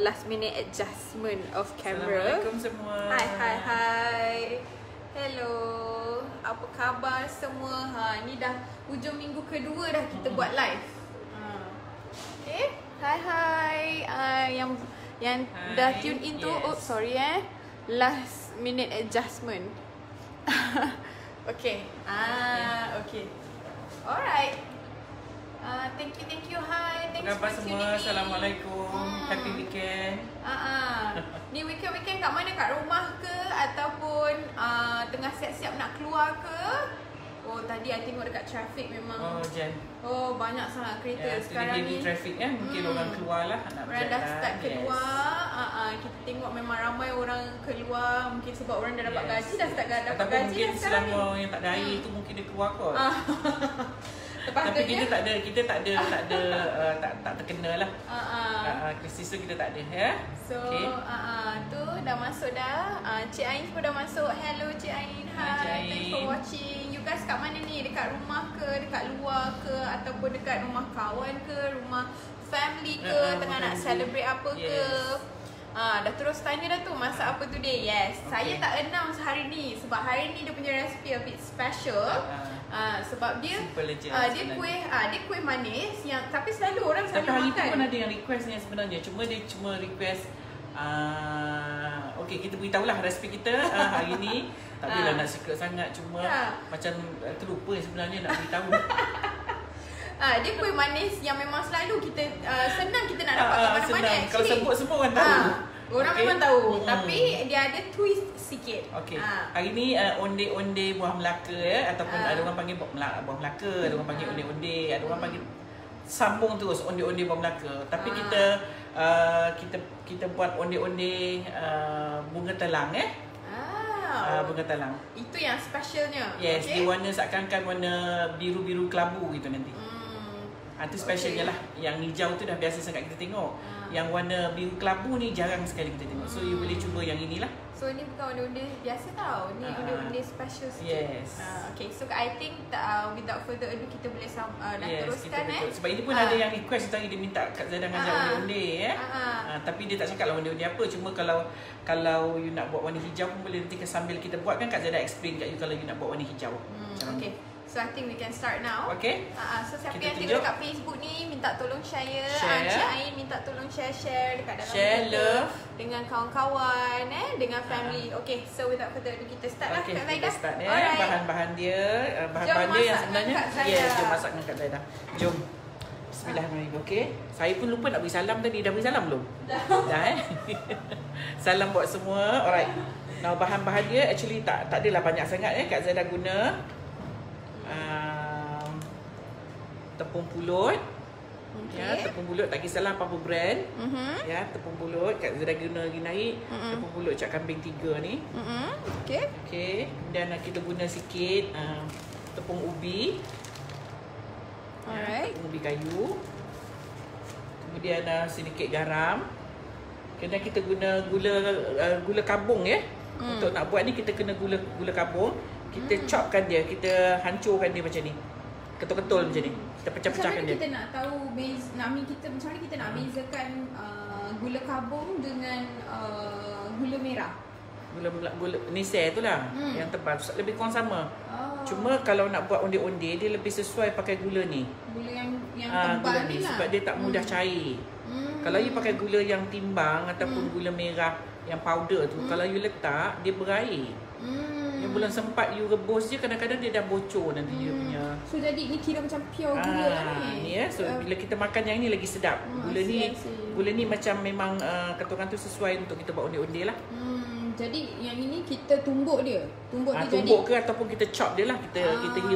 last minute adjustment of camera. Assalamualaikum semua. Hai. Hello. Apa khabar semua? Ni dah hujung minggu kedua dah kita buat live. Okay. Hai. Yang dah tune in tu, yes. sorry last minute adjustment. Okay. Okay. Alright. Thank you. Hi. Thanks Apa for tuning semua? in. Assalamualaikum. Happy weekend. Ni weekend kat mana? Kat rumah ke? Ataupun tengah siap-siap nak keluar ke? Oh, tadi I tengok dekat traffic memang. Oh, Jan. Oh, banyak sangat kereta sekarang heavy ni. traffic kan. Mungkin orang keluar lah nak Orang dah start keluar. Kita tengok memang ramai orang keluar. Mungkin sebab orang dah dapat gaji, dah start dapat ataupun gaji mungkin dah sekarang selama ni. yang tak ada air tu mungkin dia keluar kot. Tapi kita tak terkena lah. Krisis tu kita tak ada ya. So, tu dah masuk dah. Cik Ain pun dah masuk. Hello Cik Ain. Hi. Cik Ain. Thanks for watching. You guys kat mana ni? Dekat rumah ke? Dekat luar ke? Ataupun dekat rumah kawan ke? Rumah family ke? Tengah nak celebrate apa ke? Dah terus tanya dah tu masak apa today. Yes. Saya tak announce hari ni sebab hari ni dia punya recipe a bit special. Sebab dia dia kuih manis yang tapi selalu orang selalu hari makan. tu pun ada yang request ni sebenarnya. Dia cuma request okey, kita beritahulah resipi kita hari ni. Tak adalah nak secret sangat, cuma macam terlupa sebenarnya nak beritahu. Dia kuih manis yang memang selalu kita senang kita nak dapat kat mana-mana. Kalau sebut semua orang tahu. Orang memang tahu, tapi dia ada twist sikit. Okey. Hari ni onde-onde buah Melaka ataupun ada orang panggil buah Melaka, ada orang panggil onde-onde, ada orang panggil sambung terus onde-onde buah Melaka. Tapi kita buat onde-onde bunga telang bunga telang. Itu yang specialnya. Yes, dia warna seakan-akan warna biru-biru kelabu gitu nanti. Itu specialnya lah. Yang hijau tu dah biasa sangat kita tengok. Yang warna biru kelabu ni jarang sekali kita tengok. So you boleh cuba yang inilah. So ni bukan onde-onde biasa tau. Ni onde-onde special sikit. Yes. Okay, so I think without further ado kita boleh teruskan Sebab ini pun ada yang request tadi dia minta Kak Zaida ngajar onde-onde tapi dia tak cakap lah onde-onde apa. Cuma kalau you nak buat warna hijau pun boleh nanti sambil kita buat kan Kak Zaida explain kat you kalau you nak buat warna hijau. Okay. So I think we can start now. Okay. So siapa yang tengok dekat Facebook ni minta tolong share. Cik Ain minta tolong share dekat dalam love dengan kawan-kawan dengan family. Okay, so without further ado kita start lah Kak Zaida. Kita start bahan-bahan dia yang sebenarnya jom masak dengan Kak Zaida. Jom. Bismillahirrahmanirrahim. Okey. Saya pun lupa nak beri salam tadi. Dah beri salam belum? Dah Salam buat semua. Alright. Now bahan-bahan dia actually tak adalah banyak sangat Kak Zaida guna tepung pulut. Tepung pulut tak kisahlah apa brand. Tepung pulut Kak Zaida guna lagi naik. Tepung pulut cak kambing 3 ni. Okey. Dan kita guna sikit tepung ubi. Alright. Tepung ubi kayu. Kemudian sedikit garam. Kemudian kita guna gula kabung Untuk nak buat ni kita kena gula kabung. Kita chopkan dia, kita hancurkan dia macam ni. Ketul-ketul macam ni. Kita pecah-pecahkan dia. Macam mana kita nak tahu macam mana kita nak bezakan gula kabung dengan gula merah? Gula nisel tu lah yang tebal, lebih kurang sama. Cuma kalau nak buat onde-onde dia lebih sesuai pakai gula ni. Gula yang tebal ni lah. Sebab dia tak mudah cair. Kalau you pakai gula yang timbang ataupun gula merah yang powder tu, kalau you letak dia berair. Yang bulan sempat you rebus je, kadang-kadang dia dah bocor nanti dia punya. So jadi ni kira macam pure gula lah ni. So bila kita makan yang ni lagi sedap. Gula ni macam memang kata orang tu sesuai untuk kita buat onde-onde lah. Jadi yang ini kita tumbuk dia. Tumbuk ke ataupun kita chop dia lah. Kita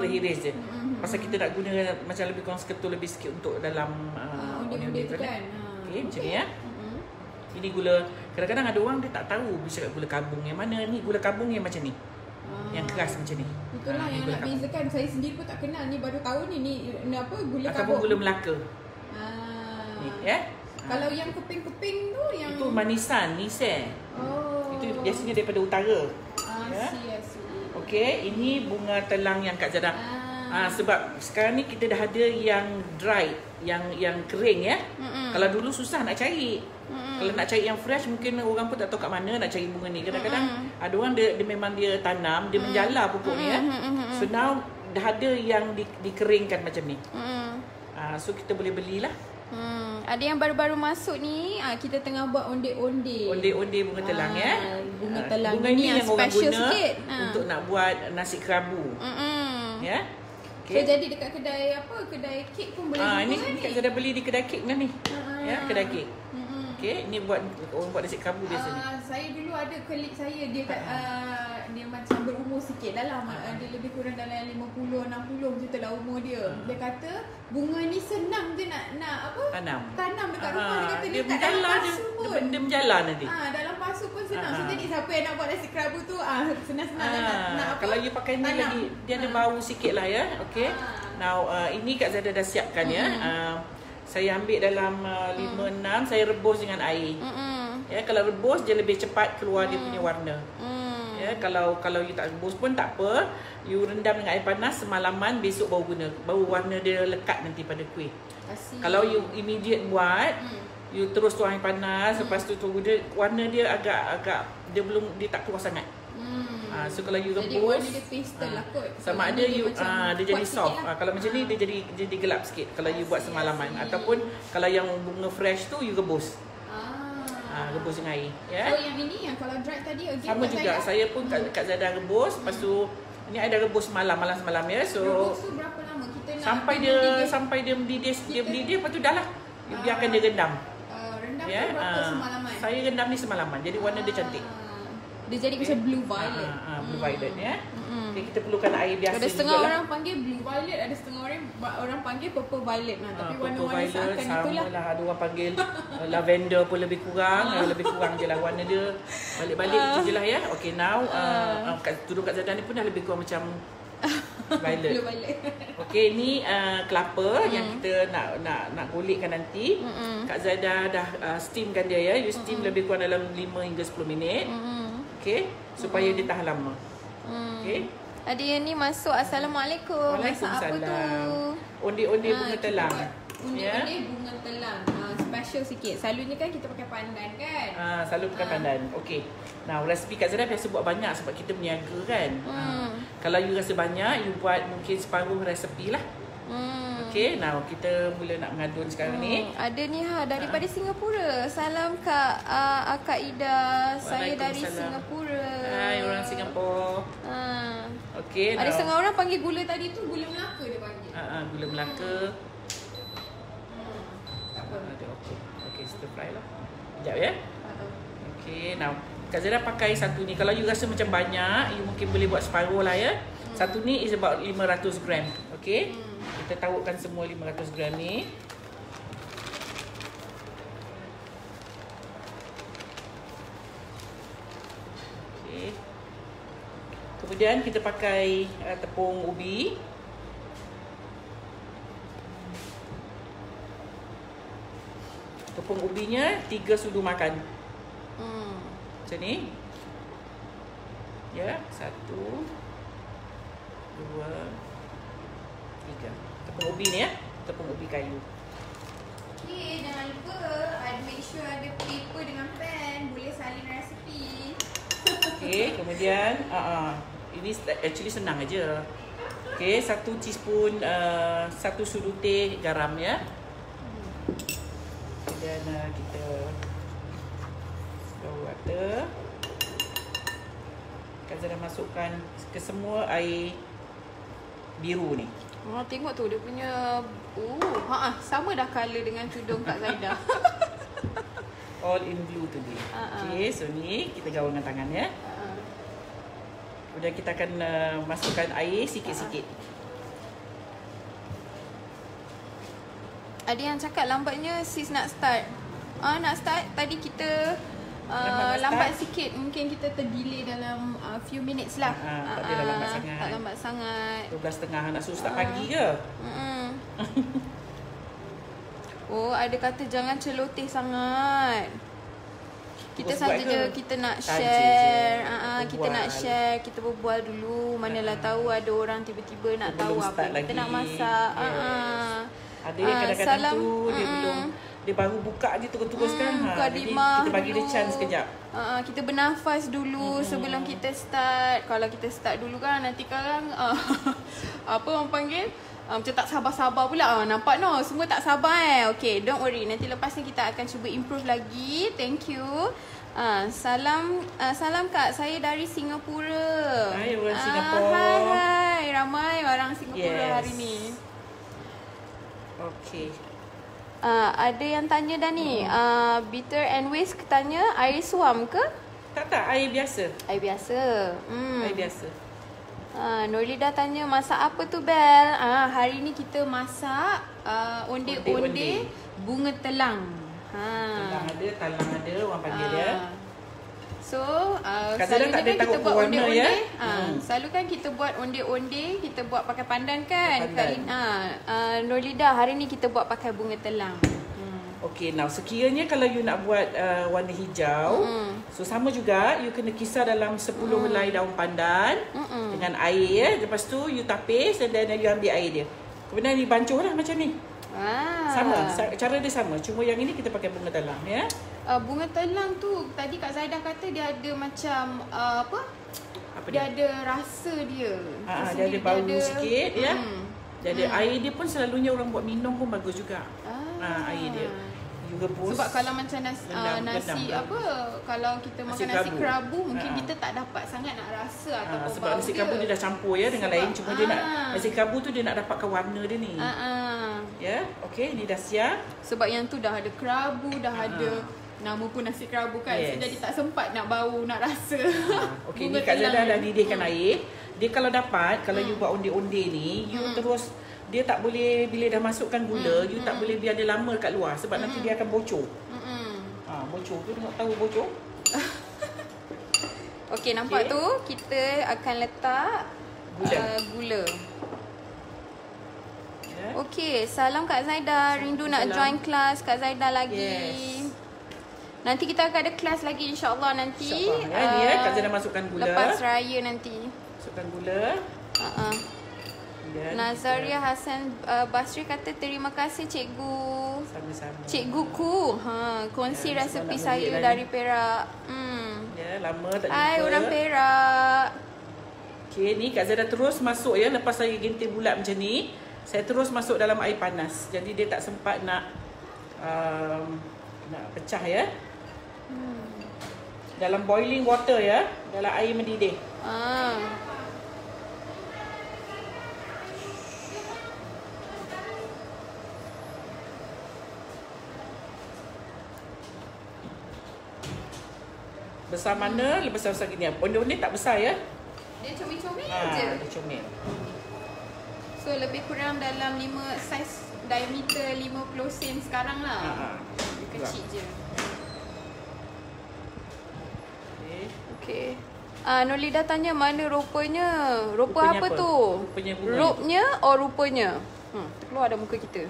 hiris je. Pasal kita nak guna macam lebih kurang seketul lebih sikit untuk dalam onde-onde tu kan. Okey, macam ni Ini gula. Kadang-kadang ada orang dia tak tahu bisa kat gula kabung yang mana ni. Gula kabung yang macam ni. Yang keras macam ni. Itulah yang nak bezakan. Saya sendiri pun tak kenal ni, baru tahu ni apa gula kabung. Ataupun gula Melaka. Ni Kalau yang keping-keping tu yang itu manisan, nisel. Itu biasanya daripada utara. I see. Okey, ini bunga telang yang Kak Zaida Sebab sekarang ni kita dah ada yang dry, yang kering ya. Kalau dulu susah nak cari. Kalau nak cari yang fresh mungkin orang pun tak tahu kat mana nak cari bunga ni. Kadang-kadang ada orang dia memang dia tanam, dia menjala pokok ni ya. So now dah ada yang dikeringkan macam ni. So kita boleh belilah. Ada yang baru-baru masuk ni, kita tengah buat onde-onde. Onde-onde bunga telang ya. Bunga telang bunga ni yang orang special guna sikit. Untuk nak buat nasi kerabu. Ya. Okay. So jadi dekat kedai kedai kek pun boleh ini ni. kita dah beli di kedai kek kan ni. Ya, kedai kek. Okey, ni buat orang buat nasi kerabu biasa ni. Saya dulu ada colleague saya dia dia macam berumur sikit dalam dia lebih kurang dalam 50 60 macam itulah umur dia. Dia kata bunga ni senang je nak tanam dekat rumah. Dia kata dia tak dalam pasu pun. Dia menjala nanti. Dalam pasu pun senang. So jadi siapa yang nak buat nasi kerabu tu senang-senang nak kalau you pakai ni lagi dia ada bau sikit lah ya. Okey. Now ini Kak Zada dah siapkan ya. Saya ambil dalam 5-6, saya rebus dengan air. Ya, kalau rebus dia lebih cepat keluar dia punya warna. Ya, kalau you tak rebus pun tak apa. You rendam dengan air panas semalaman, besok baru warna dia lekat nanti pada kuih. Kalau you immediate buat, you terus tuang air panas, lepas tu tunggu dia warna dia agak dia tak keluar sangat. So kalau you rebus, jadi warna dia pastel lah kot. sama ada you dia jadi soft. Kalau macam ni dia jadi gelap sikit kalau you buat semalaman. Ataupun kalau yang bunga fresh tu you rebus. Rebus dengan air ya. So yang ini yang kalau dry tadi sama juga. Saya pun Kak Zada rebus. Lepas tu ni I dah rebus semalam ya. So rebus tu berapa lama kita nak sampai dia mendidih lepas tu dah lah. You biarkan dia rendam. Rendam tu berapa semalaman? Saya rendam ni semalaman. Jadi warna dia cantik. Dia jadi macam blue violet. Blue violet ya. Okay, kita perlukan air biasa. Ada setengah orang panggil blue violet, ada setengah orang panggil purple violet lah. Tapi warna-warna seakan itulah. Lah. Ada orang panggil lavender pun lebih kurang. Lebih kurang je lah warna dia. Balik-balik tu je lah ya. Okay, now tudung Kak Zada ni pun dah lebih kurang macam violet. Blue violet. Okay, ni kelapa yang kita nak golekkan nanti. Kak Zada dah steamkan dia ya. You steam lebih kurang dalam 5 hingga 10 minit. Okay, supaya dia tahan lama. Okay. Ada yang ni masuk. Assalamualaikum. Waalaikumsalam. Onde-onde bunga telang. Onde-onde bunga telang. Special sikit. Selalunya kan kita pakai pandan kan? Selalu pakai pandan. Okay. Nah, resipi Kak Zada biasa buat banyak sebab kita berniaga kan. Kalau you rasa banyak, you buat mungkin separuh resepi lah. Okay, now kita mula nak mengadun sekarang ni. Ada ni daripada Singapura. Salam Kak Ida. Saya dari Singapura. Hai orang Singapura. Okay, ada setengah orang panggil gula tadi tu gula Melaka dia panggil. Gula Melaka. Tak apa. Okay, stir fry lah. Sekejap ya. Okay, now Kak Zada pakai satu ni. Kalau you rasa macam banyak, you mungkin boleh buat separuh lah ya. Satu ni is about 500 gram. Okay. Kita taruhkan semua 500 gram ni. Okay. Kemudian kita pakai tepung ubi. Tepung ubinya 3 sudu makan. Macam ni. Ya, 1 2 3. Tepung ubi ni ya. Tepung ubi kayu. Okay, jangan lupa make sure ada paper dengan pen. Boleh salin resipi. Okay, kemudian ini actually senang aja. Okay, 1 teaspoon 1 sudu teh garam ya. Kemudian kita water. Kak Zada masukkan ke semua air biru ni. Tengok tu dia punya sama dah color dengan tudung Kak Zaida. All in blue today. Okay, so ni kita gaul dengan tangan ya. Kemudian kita akan masukkan air sikit-sikit. Ada yang cakap lambatnya sis nak start. Nak start tadi kita lambat sikit. Mungkin kita terdelay dalam few minutes lah. Tak ada lambat sangat. Tak lambat sangat. 12.30 nak suruh start pagi ke? Oh, ada kata jangan celoteh sangat. Kita saja kita nak share, kita nak share, kita berbual dulu. Manalah tahu ada orang tiba-tiba nak tahu apa yang kita nak masak. Ada yang kadang-kadang tu dia belum, dia baru buka je terus kan. Jadi kita bagi dia chance sekejap. Kita bernafas dulu sebelum kita start. Kalau kita start dulu kan nanti kan apa orang panggil? Macam tak sabar-sabar pula. Nampak no, semua tak sabar Okay, don't worry. Nanti lepas ni kita akan cuba improve lagi. Thank you. Salam Kak, saya dari Singapura. Hai orang Singapura. Hai, ramai orang Singapura hari ni. Okay. Ada yang tanya dah ni. Bitter and Whisk tanya air suam ke? Tak, air biasa. Air biasa. Air biasa. Nurlida tanya masak apa tu Bel? Hari ni kita masak onde-onde bunga telang. Telang ada, talang ada, orang panggil dia. So, selalunya kan kita buat onde-onde. Ya? Selalu kan kita buat onde-onde, kita buat pakai pandan kan? Nurlida, hari ni kita buat pakai bunga telang. Okay, now sekiranya kalau you nak buat warna hijau, so sama juga, you kena kisar dalam 10 helai daun pandan dengan air. Lepas tu you tapis dan then you ambil air dia. Kemudian dibancuh lah macam ni. Sama, cara dia sama. Cuma yang ini kita pakai bunga telang ya. Bunga telang tu tadi Kak Zaidah kata dia ada macam apa dia ada rasa dia. Dia ada bau sikit ya. Jadi air dia pun selalunya orang buat minum pun bagus juga. Air dia you rebus. Sebab kalau macam nasi apa, kalau kita makan nasi kerabu mungkin kita tak dapat sangat nak rasa ataupun sebab nasi kerabu dia dah campur ya dengan lain. Cuma dia nak nasi kerabu tu dia nak dapatkan warna dia ni. Ya, okey, ni dah siap. Sebab yang tu dah ada kerabu, dah ada nama pun nasi kerabu kan. So, jadi tak sempat nak bau, nak rasa. Okey, ni Kak Zaidah dah didihkan air. Dia kalau dapat, kalau you buat onde-onde ni, you terus, dia tak boleh, bila dah masukkan gula, you tak boleh biar dia lama kat luar. Sebab nanti dia akan bocor. Bocor tu, tengok tahu bocor. Okey, nampak tu, kita akan letak gula. Okey, salam Kak Zaidah. Rindu nak join kelas Kak Zaidah lagi. Nanti kita akan ada kelas lagi insya-Allah nanti. Kak Zaidah masukkan gula. Lepas raya nanti. Masukkan gula. Nazaria Hassan Basri kata terima kasih cikgu. Sama-sama. Cikguku. Kongsi resepi saya dari Perak. Ya, lama tak jumpa. Hai orang Perak. Okey, ni Kak Zaidah terus masuk ya. Lepas saya ginting bulat macam ni, saya terus masuk dalam air panas. Jadi dia tak sempat nak pecah ya. Dalam boiling water ya, dalam air mendidih. Besar mana, besar-besar gini. Onde-onde tak besar ya. Dia comel-comel je. Dia comel. So lebih kurang dalam 5 saiz diameter 50 sen sekarang lah. Kecil je. Okay. Nurlida tanya mana rupanya. Rupa apa tu? Rupanya atau rupanya? Terkeluar ada muka kita.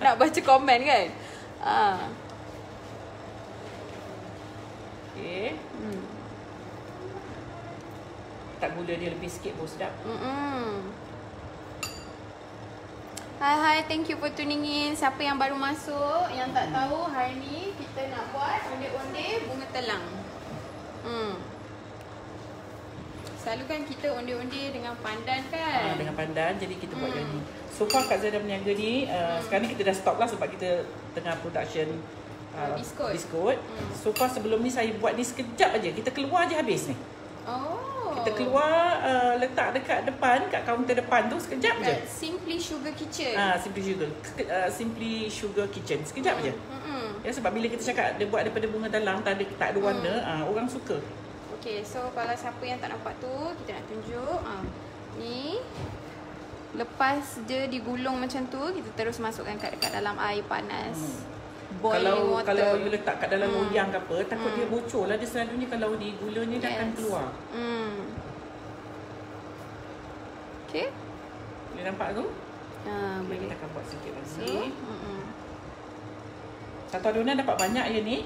Nak baca komen kan? Okay. Tak gula dia lebih sikit pun sedap. Hai, thank you for tuning in. Siapa yang baru masuk, yang tak tahu, hari ni kita nak buat onde-onde bunga telang. Selalu kan kita onde-onde dengan pandan kan? Dengan pandan, jadi kita buat yang ni. So far Kak Zaidah berniaga ni, sekarang ni kita dah stop lah sebab kita tengah production biskut. So far sebelum ni saya buat ni sekejap aja. Kita keluar je habis ni. Kita keluar letak dekat depan, kat kaunter depan tu sekejap je. Simply Sugar Kitchen. Simply Sugar Kitchen. Sekejap je. Ya, sebab bila kita cakap dia buat daripada bunga telang, tak ada warna, orang suka. Okay, so kalau siapa yang tak nampak tu, kita nak tunjuk. Ni lepas dia digulung macam tu, kita terus masukkan kat dalam air panas. Kalau you letak kat dalam loyang ke apa, takut dia bocor lah. Dia selalunya kalau di gulanya dia akan keluar. Okay. Boleh nampak tu? Boleh. Kita akan buat sikit lagi. Satu adunan dapat banyak je ni.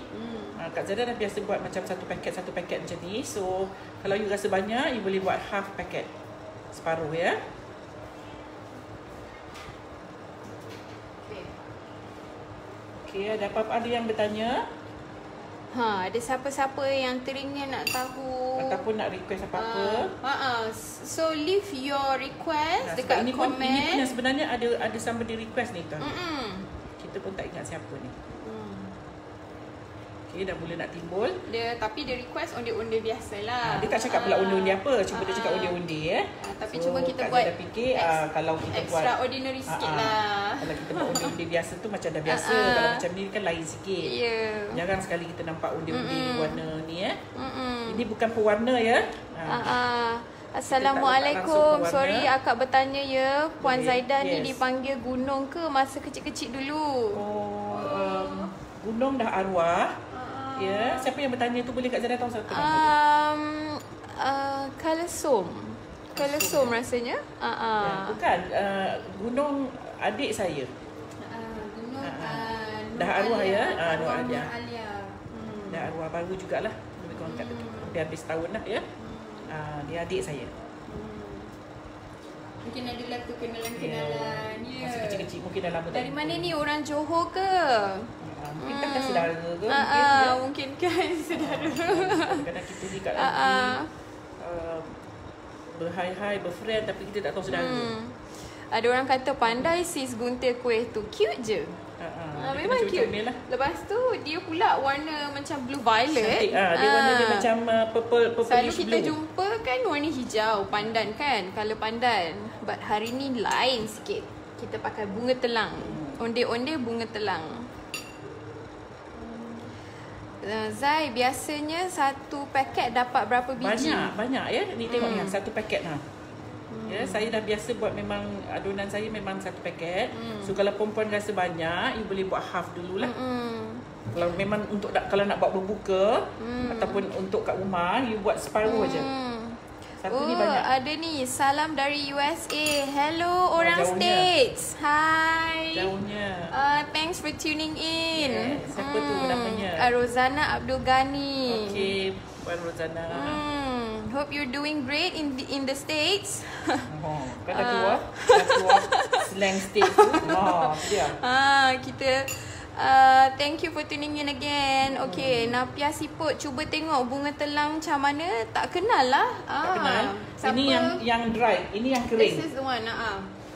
Kak Zada dah biasa buat macam satu paket macam ni. So kalau you rasa banyak, you boleh buat half packet, separuh ya. Okay, ada apa-apa ada yang bertanya? Ada siapa-siapa yang teringin nak tahu ataupun nak request apa-apa? So leave your request dekat komen. Ini pun yang sebenarnya ada somebody request ni tuan. Kita pun tak ingat siapa ni. Okay, dah mula nak timbul. Tapi dia request onde-onde biasalah. Dia tak cakap pula onde-onde apa. Cuma dia cakap onde-onde tapi so, cuma kita Kak buat Zada fikir kalau kita buat extraordinary sikit lah. Kalau kita buat onde-onde biasa tu macam dah biasa. Kalau macam ni kan lain sikit. Jarang sekali kita nampak onde-onde warna ni Ini bukan pewarna ya. Assalamualaikum. Sorry akak bertanya ya. Puan Zaida ni Yes. dipanggil gunung ke masa kecil-kecil dulu? Gunung dah arwah. Ya, siapa yang bertanya tu boleh Kak Zada tahu satu nama Kalesom. Kalesom rasanya. Bukan, gunung adik saya. Gunung dah arwah ya. Nur Alia. Alia. Dah arwah baru jugalah. Lebih kurang kat hampir habis tahun lah ya. Dia adik saya. Mungkin adalah tu kenalan-kenalan. Masa kecil-kecil mungkin dah lama. Dari mana ni, orang Johor ke? Mungkin kan saudara ke? Mungkin kan saudara. Kadang-kadang kita ni kat lagi berhai-hai, berfriend tapi kita tak tahu saudara. Ada orang kata pandai sis gunting kuih tu. Cute je. Memang cute lah. Lepas tu dia pula warna macam blue violet. Cantik. Dia warna dia macam purple selalu kita blue. jumpa kan warna hijau, pandan kan, color pandan. But hari ni lain sikit. Kita pakai bunga telang. Onde-onde bunga telang. Zai, biasanya satu paket dapat berapa biji? Banyak ya. Ni tengok ni satu paket Ya, saya dah biasa buat, memang adunan saya memang satu paket. So kalau perempuan rasa banyak, you boleh buat half dululah. Kalau memang untuk kalau nak buat berbuka ataupun untuk kat rumah, you buat separuh aja. Satu ni banyak. Ada ni, salam dari USA. Hello orang States. Hi. Jauhnya. Thanks for tuning in. Siapa tu namanya? Rozana Abdul Ghani. Okay, Puan Rozana. Hope you're doing great in the States. Kan dah keluar slang States tu. Dia. Kita thank you for tuning in again. Okay, Napia Siput, cuba tengok bunga telang macam mana. Tak kenal lah. Tak kenal. Ini yang dry, ini yang kering. This is the one.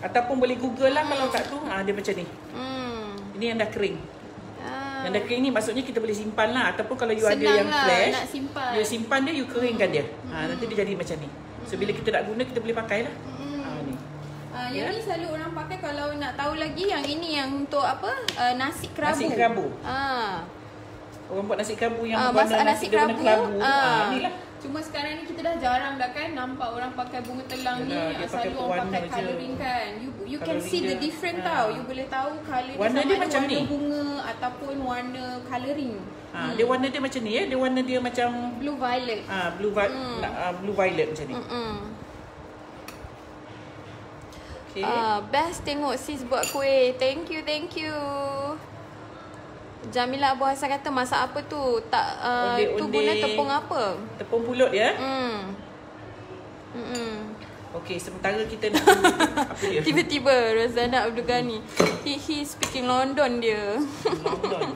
Ataupun boleh google lah kalau tak tu. Dia macam ni. Ini yang dah kering. Yang dah kering ni maksudnya kita boleh simpan lah. Ataupun kalau you senang ada yang lah, fresh, nak simpan. you simpan dia, you keringkan dia. Nanti dia jadi macam ni. So bila kita nak guna, kita boleh pakai lah. Ni. Yang ni selalu orang pakai kalau nak tahu lagi. Yang ini yang untuk apa? Nasi kerabu. Nasi kerabu. Orang buat nasi kerabu yang masak nasi kerabu. Ni lah. Cuma sekarang ni kita dah jarang dah kan nampak orang pakai bunga telang ni. Selalu orang pakai colouring kan. You can see the different tau. You boleh tahu colour warna dia macam warna ni, bunga ataupun warna colouring. Dia warna dia macam ni ya. Dia warna dia macam blue violet. Blue violet macam ni. Okay. Best tengok sis buat kuih. Thank you. Jamila Abu Hassan kata masak apa tu? Tak tu guna tepung apa? Tepung pulut ya. Okey, sementara kita nak apa dia? Tiba-tiba Rozana Abdul Ghani. He speaking London dia. London.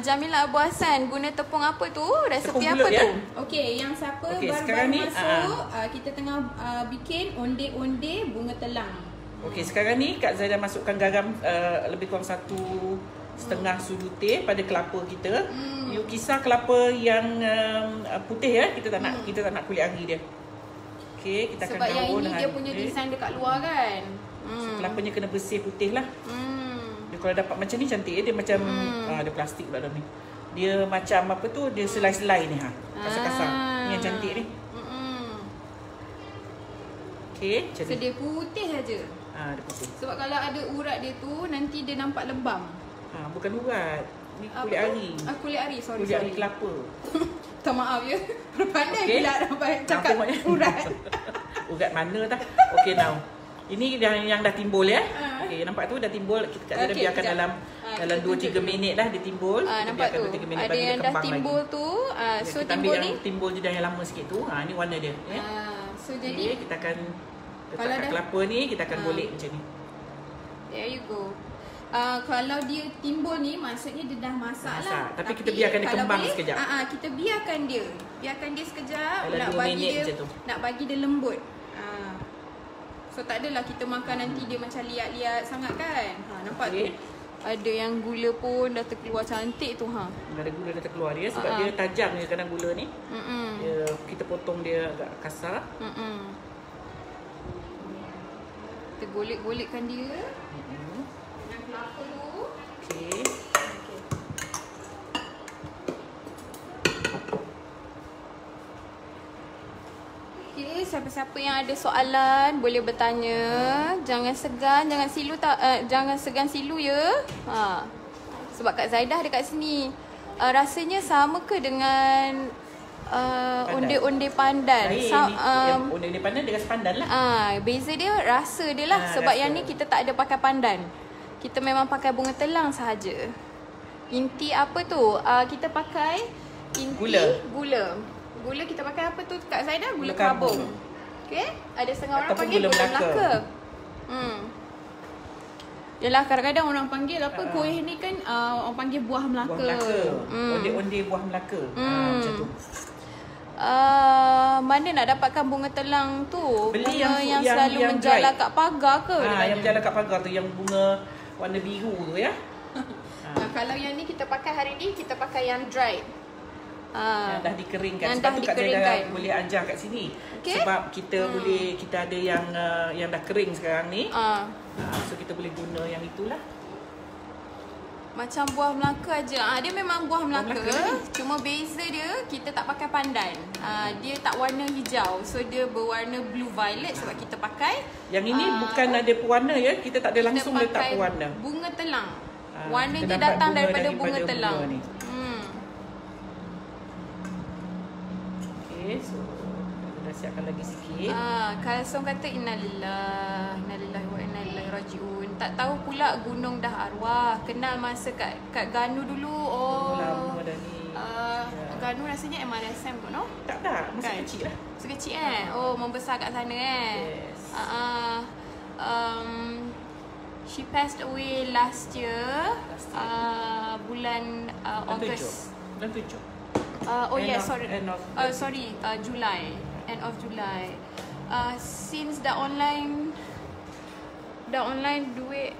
Jamila Abu Hassan guna tepung apa tu? Resepi apa tu? Okey, yang siapa baru masuk, kita tengah bikin onde-onde bunga telang. Okey, sekarang ni Kak Zaida masukkan garam lebih kurang 1.5 sudu teh pada kelapa kita. You kisar kelapa yang putih ya. Kita tak nak kulit ari dia. Okey, kita sebab akan yang ini dia dengan punya design dekat luar kan. So, kelapanya kena bersih putih lah. Dia kalau dapat macam ni cantik ya. Dia macam ada plastik pula dalam ni. Dia macam apa tu, dia selai-selai ni kasar-kasar. Ni yang cantik ni. Okey, macam ni. So dia putih saja. Dia putih. Sebab kalau ada urat dia tu nanti dia nampak lebam. Bukan urat. Ni kulit ari. Kulit ari, sorry. Kulit ari kelapa. Tak maaf ya. Pandai pula dapat cakap urat. Urat mana tak? Okey now. Ini yang dah timbul ya. Okey, nampak tu dah timbul. Kita Okey, biarkan sekejap. dalam 2-3 minit lah dia timbul. Kita Nampak biarkan tu. 2-3 minit Ada bagi dia yang dah kembang timbul lagi. tu. So Kita timbul ambil ni. yang timbul je dah yang lama sikit tu. Ni warna dia. So Okey, jadi kita akan kalau letak kat dah- kelapa ni, kita akan golek macam ni. there you go. Kalau dia timbul ni maksudnya dia dah masak Dah lah. masak. Tapi kita biarkan dia kalau kembang boleh, sekejap. Kita biarkan dia. Biarkan dia sekejap. Dalam Nak 2 bagi minit dia macam tu. nak bagi dia lembut. So tak adalah kita makan nanti dia macam liat-liat sangat kan. Nampak Okey. tu. Ada yang gula pun dah terkeluar cantik tu Dah ada gula dah terkeluar dia sebab dia tajam ni kadang gula ni. Dia, kita potong dia agak kasar. Kita golek-golekkan dia dengan kelapa tu. Okey. Okay, siapa-siapa yang ada soalan boleh bertanya. Jangan segan, jangan segan silu ya. Sebab Kak Zaidah dekat sini. Rasanya sama ke dengan onde-onde pandan? Lain ni, yang onde-onde pandan dia rasa pandan lah. Beza dia rasa dia lah. Sebab rasa. yang ni kita tak ada pakai pandan. Kita memang pakai bunga telang sahaja. Inti apa tu? Kita pakai inti gula kita pakai apa tu Kak Zaidah? Gula karbon. Okey? Ada setengah orang Ataupun panggil gula gula Melaka. Melaka. Yalah, kadang-kadang orang panggil apa kuih ni kan orang panggil buah Melaka. Buah Melaka. Onde-onde buah Melaka. Macam tu. Mana nak dapatkan bunga telang tu? Beli bunga yang yang selalu menjalar dry. kat pagar ke? Yang berjalan kat pagar tu yang bunga warna biru tu ya. Kalau yang ni kita pakai hari ni, kita pakai yang dry. Yang dah dikeringkan. Yang Sebab dah tu Kak dikeringkan. Zaidah boleh ajar kat sini. Okey. Sebab kita boleh, kita ada yang dah kering sekarang ni. So kita boleh guna yang itulah. Macam buah Melaka aja. Dia memang buah Melaka. Melaka. Cuma beza dia, kita tak pakai pandan. Dia tak warna hijau. So dia berwarna blue violet sebab kita pakai. Yang ini bukan ada pewarna ya. Kita tak ada langsung kita letak pakai pewarna. bunga telang. Warna kita dia dapat datang bunga daripada bunga bunga telang. ni. Okay, so kita dah siapkan lagi sikit. Kalsong kata innalillahi wa inna ilaihi rajiun. Tak tahu pula gunung dah arwah. Kenal masa kat Ganu dulu. Lama dah ni. Ganu rasanya MRSM pun, no? Tak, masih Kan? kecil lah. Masa kecil membesar kat sana Yes. She passed away last year. Bulan August. Bulan 7. July. End of July. Since the online duit,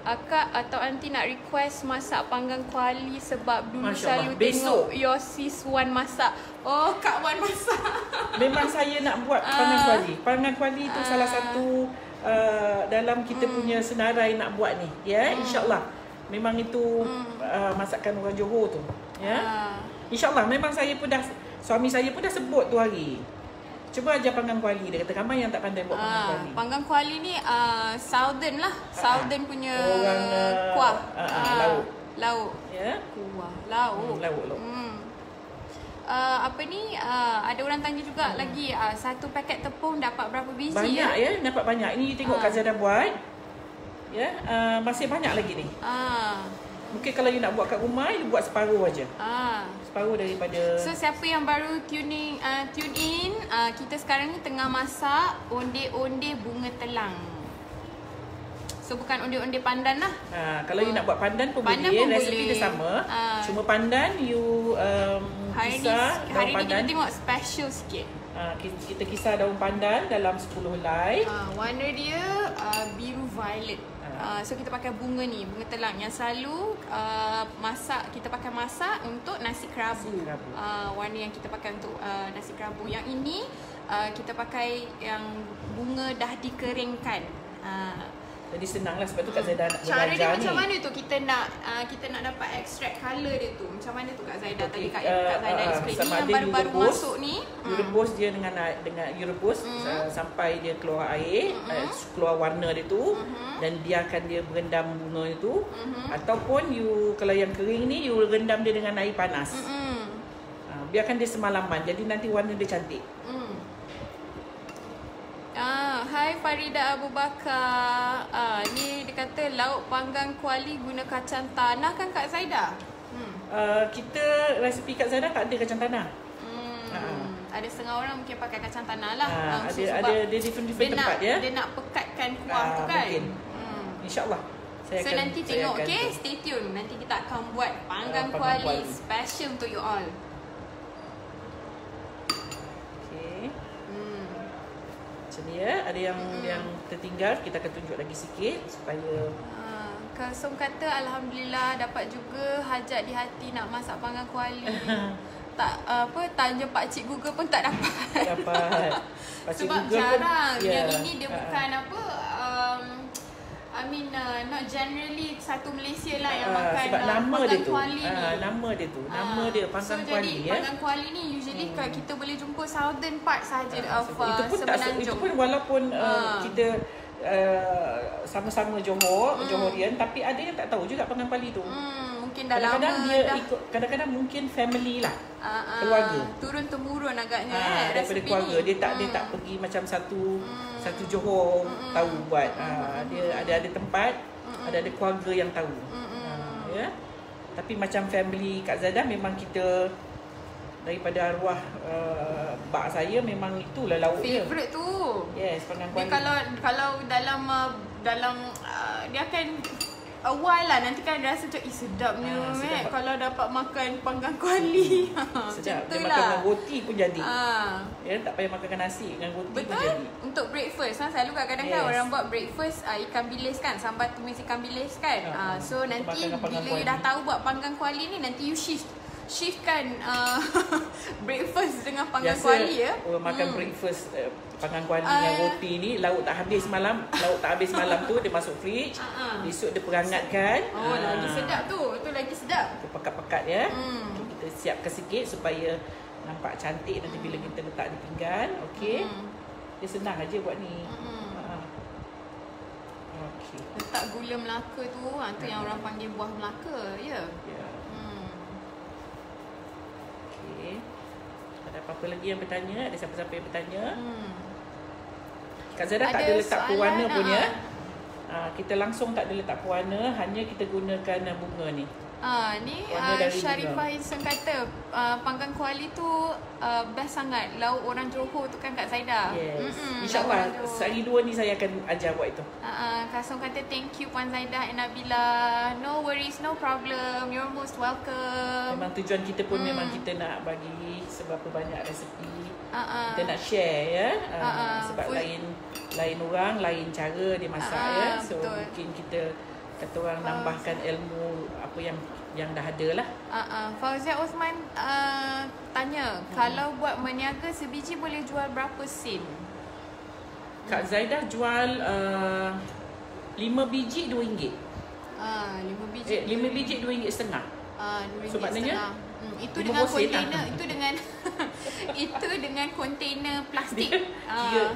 akak atau aunty nak request masak panggang kuali sebab dulu Masya selalu Allah. Besok. tengok your sis Wan masak. Oh, Kak Wan masak. Memang saya nak buat panggang kuali. Panggang kuali tu salah satu dalam kita punya senarai nak buat ni. Ya, insya-Allah. Memang itu masakan orang Johor tu. Ya. InsyaAllah memang suami saya pun dah sebut tu hari. Cuba ajar panggang kuali. Dia kata ramai yang tak pandai buat panggang kuali. Panggang kuali ni Southern lah. Southern punya orang kuah. lauk. Ya. Kuah lauk. Lauk. Ada orang tanya juga lagi satu paket tepung dapat berapa biji? Banyak ya, dapat banyak. Ini tengok Kak Zaidah buat. Ya, masih banyak lagi ni. Mungkin kalau you nak buat kat rumah, you buat separuh aja. Separuh daripada. So siapa yang baru tune in, kita sekarang ni tengah masak onde-onde bunga telang. So bukan onde-onde pandan lah. Kalau you nak buat pandan pun Pandan boleh. pun Resipi boleh. dia sama. Cuma pandan you Hari kisar ni daun kita pandan. tengok special sikit. Kita kisar daun pandan dalam 10 helai. Warna dia biru violet. So kita pakai bunga ni, bunga telang yang selalu kita pakai masak untuk nasi kerabu. Warna yang kita pakai untuk nasi kerabu. Yang ini kita pakai yang bunga dah dikeringkan. Jadi senang lah sebab tu Kak Zaidah nak Cara dia belajar ni. macam mana tu kita nak dapat extract colour dia tu? Macam mana tu Kak Zaidah tadi Kak Zaidah explain ni yang baru-baru masuk ni. You rebus dia dengan you rebus sampai dia keluar air, keluar warna dia tu dan biarkan dia berendam bunga itu. Ataupun you kalau yang kering ni you rendam dia dengan air panas. Biarkan dia semalaman. Jadi nanti warna dia cantik. Hai Farida Abu Bakar. Ni dia kata lauk panggang kuali guna kacang tanah kan Kak Zaida? Kita resipi Kak Zaida tak ada kacang tanah. Ada setengah orang mungkin pakai kacang tanah lah. Ada different tempat ya. Dia nak pekatkan kuah tu kan. Mungkin. InsyaAllah. Nanti tengok, okay? Stay tune. Nanti kita akan buat panggang kuali special untuk you all. Okay. Macam ni ya. Ada yang tertinggal, kita akan tunjuk lagi sikit supaya Kasum kata Alhamdulillah dapat juga hajat di hati nak masak panggang kuali. Tanya pakcik Google pun tak dapat. Sebab Google jarang. Yang ini dia bukan not generally satu Malaysia lah yang makan sebab nama dia tu. Kuali ni. Nama dia tu. Nama dia panggang kuali. Jadi panggang kuali ni usually kita boleh jumpa southern part sahaja of Semenanjung. Itu pun walaupun kita sama-sama Johorian, tapi ada yang tak tahu juga panggang kuali tu. Mungkin dah lama kadang-kadang mungkin family lah, keluarga turun temurun agaknya daripada keluarga ni. Dia tak pergi macam satu Johor tahu buat. Dia ada tempat, ada keluarga yang tahu. Ya. Tapi macam family Kak Zaida memang kita daripada arwah bak saya memang itulah lauk dia. Favorite tu. Yes, panggang kuali. Dia kalau dalam dia akan awal lah nanti kan rasa macam sedapnya kalau dapat makan panggang kuali. Sedap. Dia makan dengan roti pun jadi. Ya, tak payah makan nasi, dengan roti pun jadi. Untuk breakfast selalu kadang-kadang kan orang buat breakfast ikan bilis kan, sambal tumis ikan bilis kan. So nanti bila you dah tahu buat panggang kuali ni, nanti you shiftkan breakfast dengan panggang kuali ya. Orang makan breakfast panggang kuali dengan roti ni, lauk tak habis malam tu dia masuk fridge. Besok dia perangatkan. Lagi sedap tu. Tu lagi sedap. Kita pekat-pekat ya. Kita siapkan sikit supaya nampak cantik nanti bila kita letak di pinggan. Okey. Dia senang aja buat ni. Okey. Letak gula Melaka tu, tu yang orang panggil buah Melaka, ya. Ada apa-apa lagi yang bertanya? Ada siapa-siapa yang bertanya? Kak Zaida tak ada letak pewarna pun ya. Kita langsung tak ada letak pewarna, hanya kita gunakan bunga ni. Ni Sharifah Insan kata panggang kuali tu best sangat. Lauk orang Johor tu kan Kak Zaida. Yes. InsyaAllah sehari dua ni saya akan ajar buat itu. Kasong kata thank you Puan Zaida and Nabila. No worries, no problem. You're most welcome. Memang tujuan kita pun memang kita nak bagi seberapa banyak resepi. Kita nak share ya. Sebab lain orang, lain cara dia masak ya. So betul. Mungkin kita kata orang nambahkan ilmu apa yang dah ada lah. Fauzia Osman tanya, kalau buat meniaga sebiji boleh jual berapa sen? Kak Zaida jual 5 biji RM2. 5 biji. 5 biji RM2.5. So maknanya itu dengan kontainer, itu dengan kontainer plastik.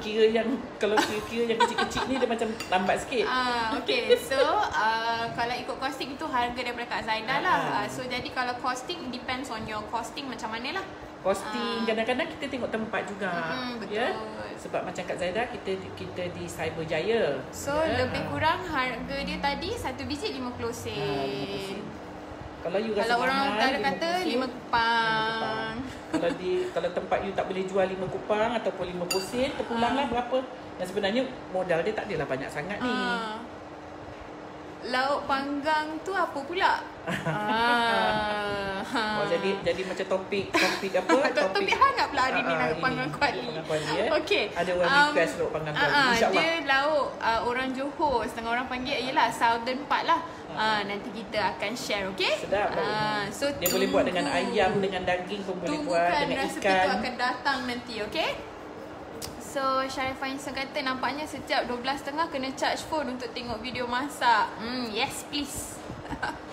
Kira yang kalau kira yang kecil-kecil ni dia macam lambat sikit. Okay, so kalau ikut costing itu harga daripada Kak Zaida lah. So jadi kalau costing depends on your costing macam mana lah. Costing kadang-kadang kita tengok tempat juga. Betul. Ya? Sebab macam Kak Zaida kita di Cyberjaya. So lebih kurang harga dia tadi satu biji 50 sen. Kalau you rasa orang utara kata 5 kupang. Kalau tempat you tak boleh jual 5 kupang ataupun 50 sen, terpulanglah berapa. Dan sebenarnya modal dia tak adalah banyak sangat ni. Lauk panggang tu apa pula? Jadi macam topik apa? Topik hangat pula hari ni lauk panggang kuali. Okey. Ada orang request lauk panggang kuali. InsyaAllah. Dia lauk orang Johor, setengah orang panggil ialah southern part lah. Nanti kita akan share, okey? Sedap. So dia boleh buat dengan ayam, dengan daging pun boleh buat, dengan ikan. Tunggukan resepi tu akan datang nanti, okey? So Sharifah Insan kata nampaknya setiap 12.30 kena charge phone untuk tengok video masak. Yes please.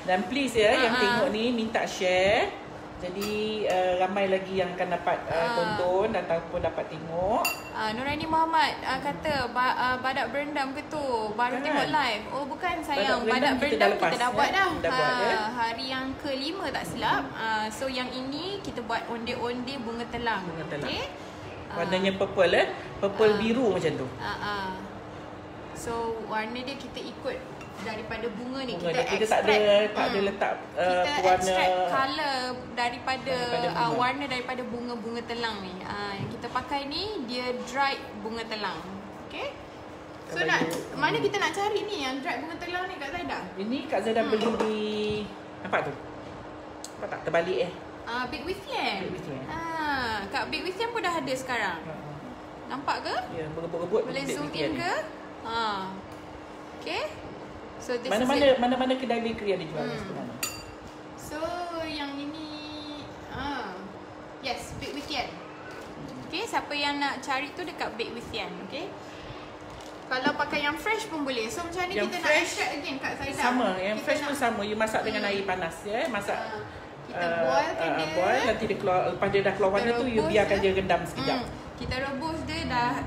Dan please ya yang tengok ni minta share. Jadi ramai lagi yang akan dapat tonton ataupun dapat tengok. Nurani Muhammad kata badak berendam ke tu? Baru tengok live. Oh bukan sayang, badak berendam kita dah buat dah. Hari yang ke-5 tak silap. So yang ini kita buat onde-onde bunga telang. Okay? Warnanya purple purple biru macam tu. So warna dia kita ikut daripada bunga ni. Kita tak ada letak kita warna extract colour daripada warna daripada bunga-bunga telang ni. Yang kita pakai ni dia dried bunga telang. Okay. So mana kita nak cari ni yang dried bunga telang ni Kak Zaidah? Ini Kak Zaidah beli di nampak tu? Nampak tak terbalik Big Withian. Kat Big Withian pun dah ada sekarang. Nampak ke? Ya, berebut-rebut. Boleh zoom in ke? Okay. So this mana kedai bakery ada jual sebenarnya. So yang ini yes, Big Withian. Okay, siapa yang nak cari tu dekat Big Withian. Okay. Kalau pakai yang fresh pun boleh. So macam ni kita nak extract again Kak Zaidah. Sama, yang fresh pun sama. You masak dengan air panas Masak. Kita boilkan dia. Boil, nanti dia keluar, lepas dia dah keluar warna tu, you biarkan dia rendam sekejap. Kita rebus dia dah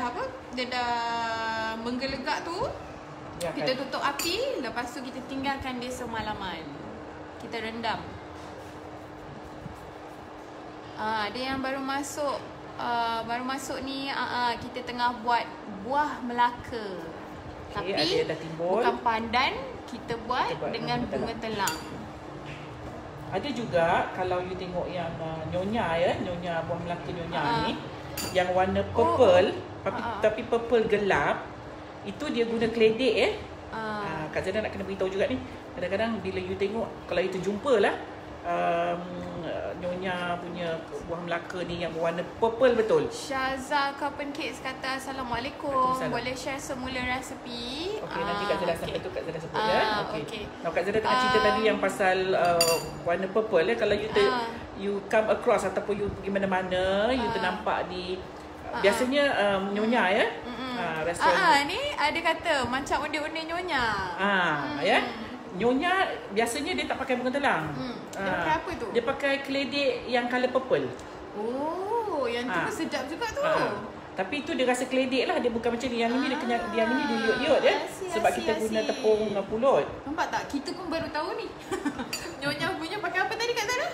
apa? Dia dah menggelegak tu. Kita tutup api, lepas tu kita tinggalkan dia semalaman. Kita rendam. Dia yang baru masuk ni kita tengah buat buah Melaka. Tapi dia dah timbul. Bukan pandan, kita buat dengan bunga telang. Ada juga kalau you tengok yang nyonya buah Melaka nyonya ni yang warna purple tapi purple gelap, itu dia guna keledek Kak Zaidah nak kena beritahu juga ni. Kadang-kadang bila you tengok, kalau you terjumpa lah nyonya punya buah Melaka ni yang warna purple betul. Syaza Carbon Cakes kata Assalamualaikum. Boleh share semula resepi. Okey, nanti Kak Zaidah sampai tu Kak Zaidah sebut Okey. Now Kak Zaidah tengah cerita tadi yang pasal warna purple kalau you come across ataupun you pergi mana-mana, you ternampak di biasanya nyonya restoran. Ni ada kata macam onde-onde nyonya. Nyonya biasanya dia tak pakai bunga telang. Dia pakai apa tu? Dia pakai keledek yang colour purple. Oh, yang tu pun sedap juga tu. Tapi itu dia rasa keledek lah. Dia bukan macam ni. Yang ini dia kenyang, yang ini dia liut-liut sebab kita guna tepung pulut. Nampak tak? Kita pun baru tahu ni. Nyonya punya pakai apa tadi Kak Zaidah?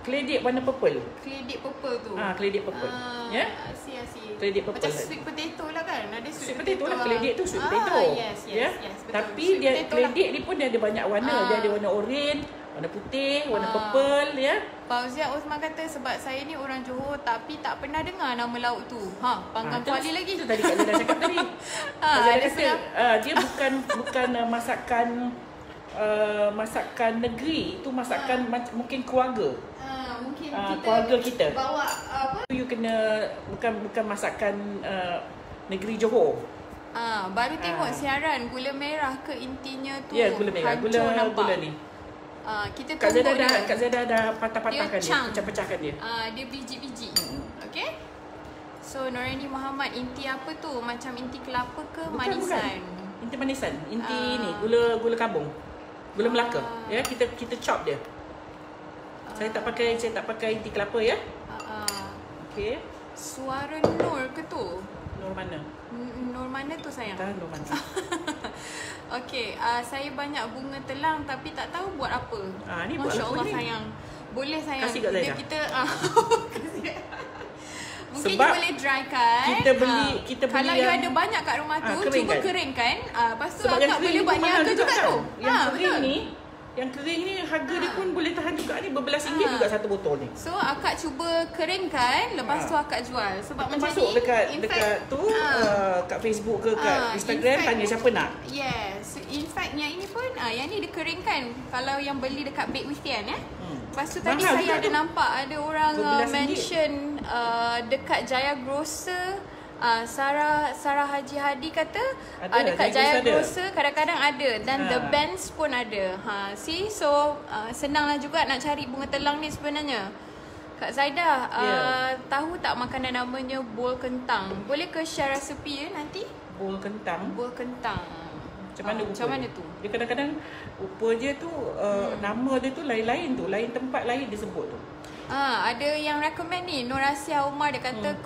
Keledek warna purple. Keledek purple tu. Keledek purple. Ya? Asyik. Keledek purple. Macam sweet potato lah kan? Ada sweet potato lah. Keledek tu sweet potato. Yes, betul. Tapi dia keledek ni pun dia ada banyak warna. Dia ada warna orange, warna putih, warna purple Fauzia Osman kata sebab saya ni orang Johor tapi tak pernah dengar nama lauk tu. Panggang kuali lagi. Itu tadi Kak Zaidah cakap tadi. Dia bukan masakan negeri. Itu masakan mungkin keluarga. Mungkin keluarga kita bawa apa? You kena bukan masakan negeri Johor. Baru tengok siaran gula merah ke intinya tu. Ya, gula merah. Gula ni. Kita Kak Zaidah dah patah-patahkan dia, pecah-pecahkan dia. Dia biji-biji. Okey. So Noraini Muhammad, inti apa tu? Macam inti kelapa ke manisan? Bukan. Inti manisan. Inti ni gula kabung. Gula Melaka. Ya, kita chop dia. Saya tak pakai inti kelapa ya. Okey. Suara Nur ke tu? Nur mana? Nur mana tu sayang? Tak, Nur mana? Okey, saya banyak bunga telang tapi tak tahu buat apa. Ni Masya buat Allah ni. Sayang. Boleh sayang. Kasih kat Zaidah. Kita mungkin sebab you boleh dry kan. Kita beli kalau you ada banyak kat rumah tu, cuba keringkan. Lepas tu akak boleh buat niaga juga tu. Yang kering ni, yang kering ni harga dia pun boleh tahan juga ni, berbelas ringgit juga satu botol ni. So akak cuba keringkan, lepas tu akak jual. Sebab kita macam masuk ni dekat tu kat Facebook ke kat Instagram, tanya siapa nak. Yes. In fact yang ini pun yang ni dikeringkan. Kalau yang beli dekat Big Withian Lepas tu tadi saya ada nampak ada orang mention dekat Jaya Grocer. Sarah Haji Hadi kata dekat Jaya Grocer kadang-kadang ada dan The Bands pun ada. So senanglah juga nak cari bunga telang ni sebenarnya. Kak Zaidah, tahu tak makanan namanya bol kentang? Boleh ke share resepi nanti? Bol kentang. Macam mana tu? Dia kadang-kadang rupa dia tu nama dia tu lain-lain tu, lain tempat lain dia sebut tu. Ada yang recommend ni, Nur Asia Umar dia kata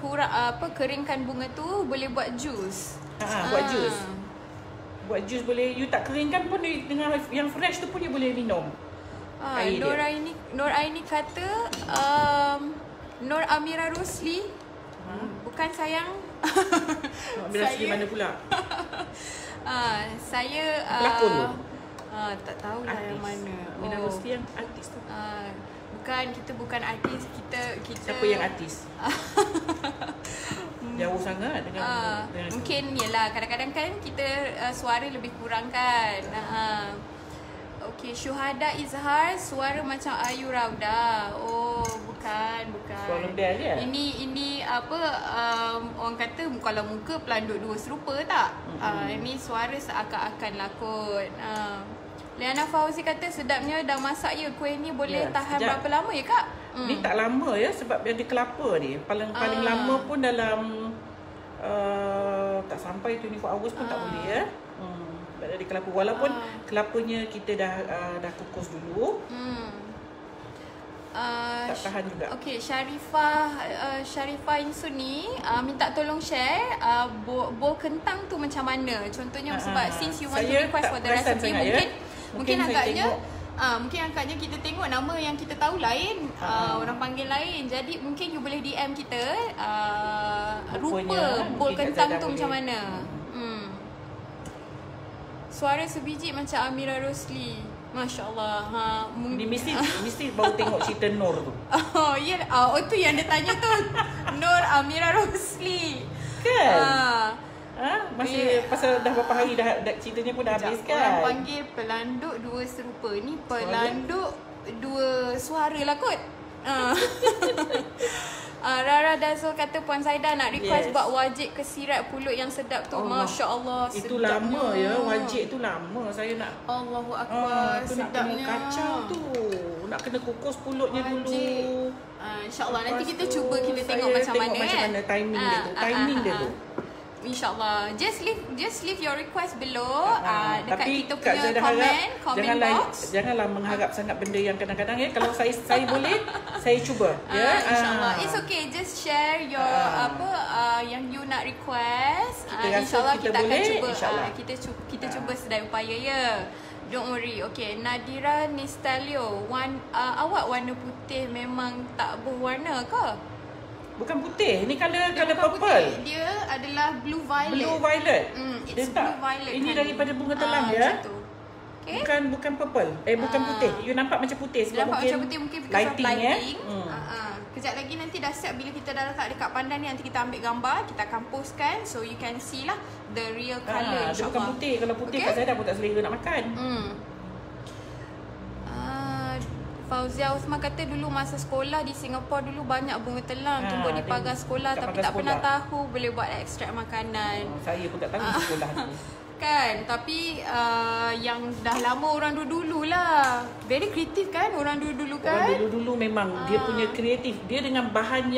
keringkan bunga tu boleh buat jus. Buat jus. Buat jus boleh, you tak keringkan pun dengan yang fresh tu pun you boleh minum. Nur Aini kata Nur Amira Rosli. Bukan sayang. Amira Rosli mana pula? Saya pelakon tu? Tak tahulah yang mana. Amira Rosli yang artis tu. Bukan, kita bukan artis. Kita Siapa yang artis? Jauh sangat dengan mungkin yelah, kadang-kadang kan kita suara lebih kurang kan. Okey, Syuhada Izhar, suara macam Ayu Rauda. Oh, bukan. Suara dia je. Ini apa, orang kata kalau muka pelanduk dua serupa tak? Ini suara seakan-akan lakon. Liana Fauzi kata sedapnya dah masak ya. Kuih ni boleh tahan berapa lama ya kak? Ni tak lama ya, sebab dia ada kelapa ni. Paling lama pun dalam tak sampai 24 hours pun tak boleh ya. Dari kelapa, walaupun kelapanya kita dah kukus dulu, tak tahan juga. Okay, Sharifah Insun ni minta tolong share bol kentang tu macam mana. Contohnya sebab since you want to request for the recipe, mungkin agaknya kita tengok nama yang kita tahu lain, orang panggil lain. Jadi mungkin you boleh DM kita rupa bol kentang tu macam mana. Suara sebiji macam Amira Rosli. Masya Allah. Ni mesti baru tengok cerita Nur tu. Oh ya, tu yang dia tanya tu. Nur Amira Rosli. Kan? Masih pasal dah berapa hari dah ceritanya pun dah habis kan. Orang panggil pelanduk dua serupa. Ni pelanduk dua suara lah kot. Rara Dazul kata Puan Zaida nak request buat wajik kesirat pulut yang sedap tu. Masya Allah, itu sedapnya. Lama ya, wajik tu lama saya nak. Allahu Akbar, tu sedapnya. Nak kena kacau tu, nak kena kukus pulutnya dulu. InsyaAllah nanti kita cuba, kita tengok macam mana timing dia tu. Timing dia tu. InsyaAllah. Just leave your request below dekat tapi kita punya comment box. Janganlah mengharap sangat benda yang kadang-kadang ya. Kalau saya boleh, saya cuba ya. InsyaAllah. It's okay, just share your yang you nak request. InsyaAllah kita akan cuba. Kita cuba sedaya upaya ya. Don't worry. Okay, Nadira Nistalio, awak warna putih memang tak berwarna ke? Bukan putih, ni color purple. Putih. Dia adalah blue violet. Blue violet. It's blue violet. Ini daripada bunga telang ya. Okay. Bukan purple. Bukan putih. You nampak macam putih sebab nampak macam putih mungkin because lighting, of lighting. Kejap lagi nanti dah siap, bila kita dah letak dekat pandan ni, nanti kita ambil gambar, kita akan postkan so you can see lah the real colour. Dia bukan putih. Kalau putih kat saya dah pun tak selera nak makan. Fauzia Usman kata dulu masa sekolah di Singapura dulu banyak bunga telang tumbuh di pagar sekolah tapi tak pernah tahu boleh buat ekstrak makanan. Saya pun tak tahu sekolah tu. Kan, tapi yang dah lama orang dulu lah. Very kreatif kan orang dulu kan. Orang dulu memang dia punya kreatif. Dia dengan bahan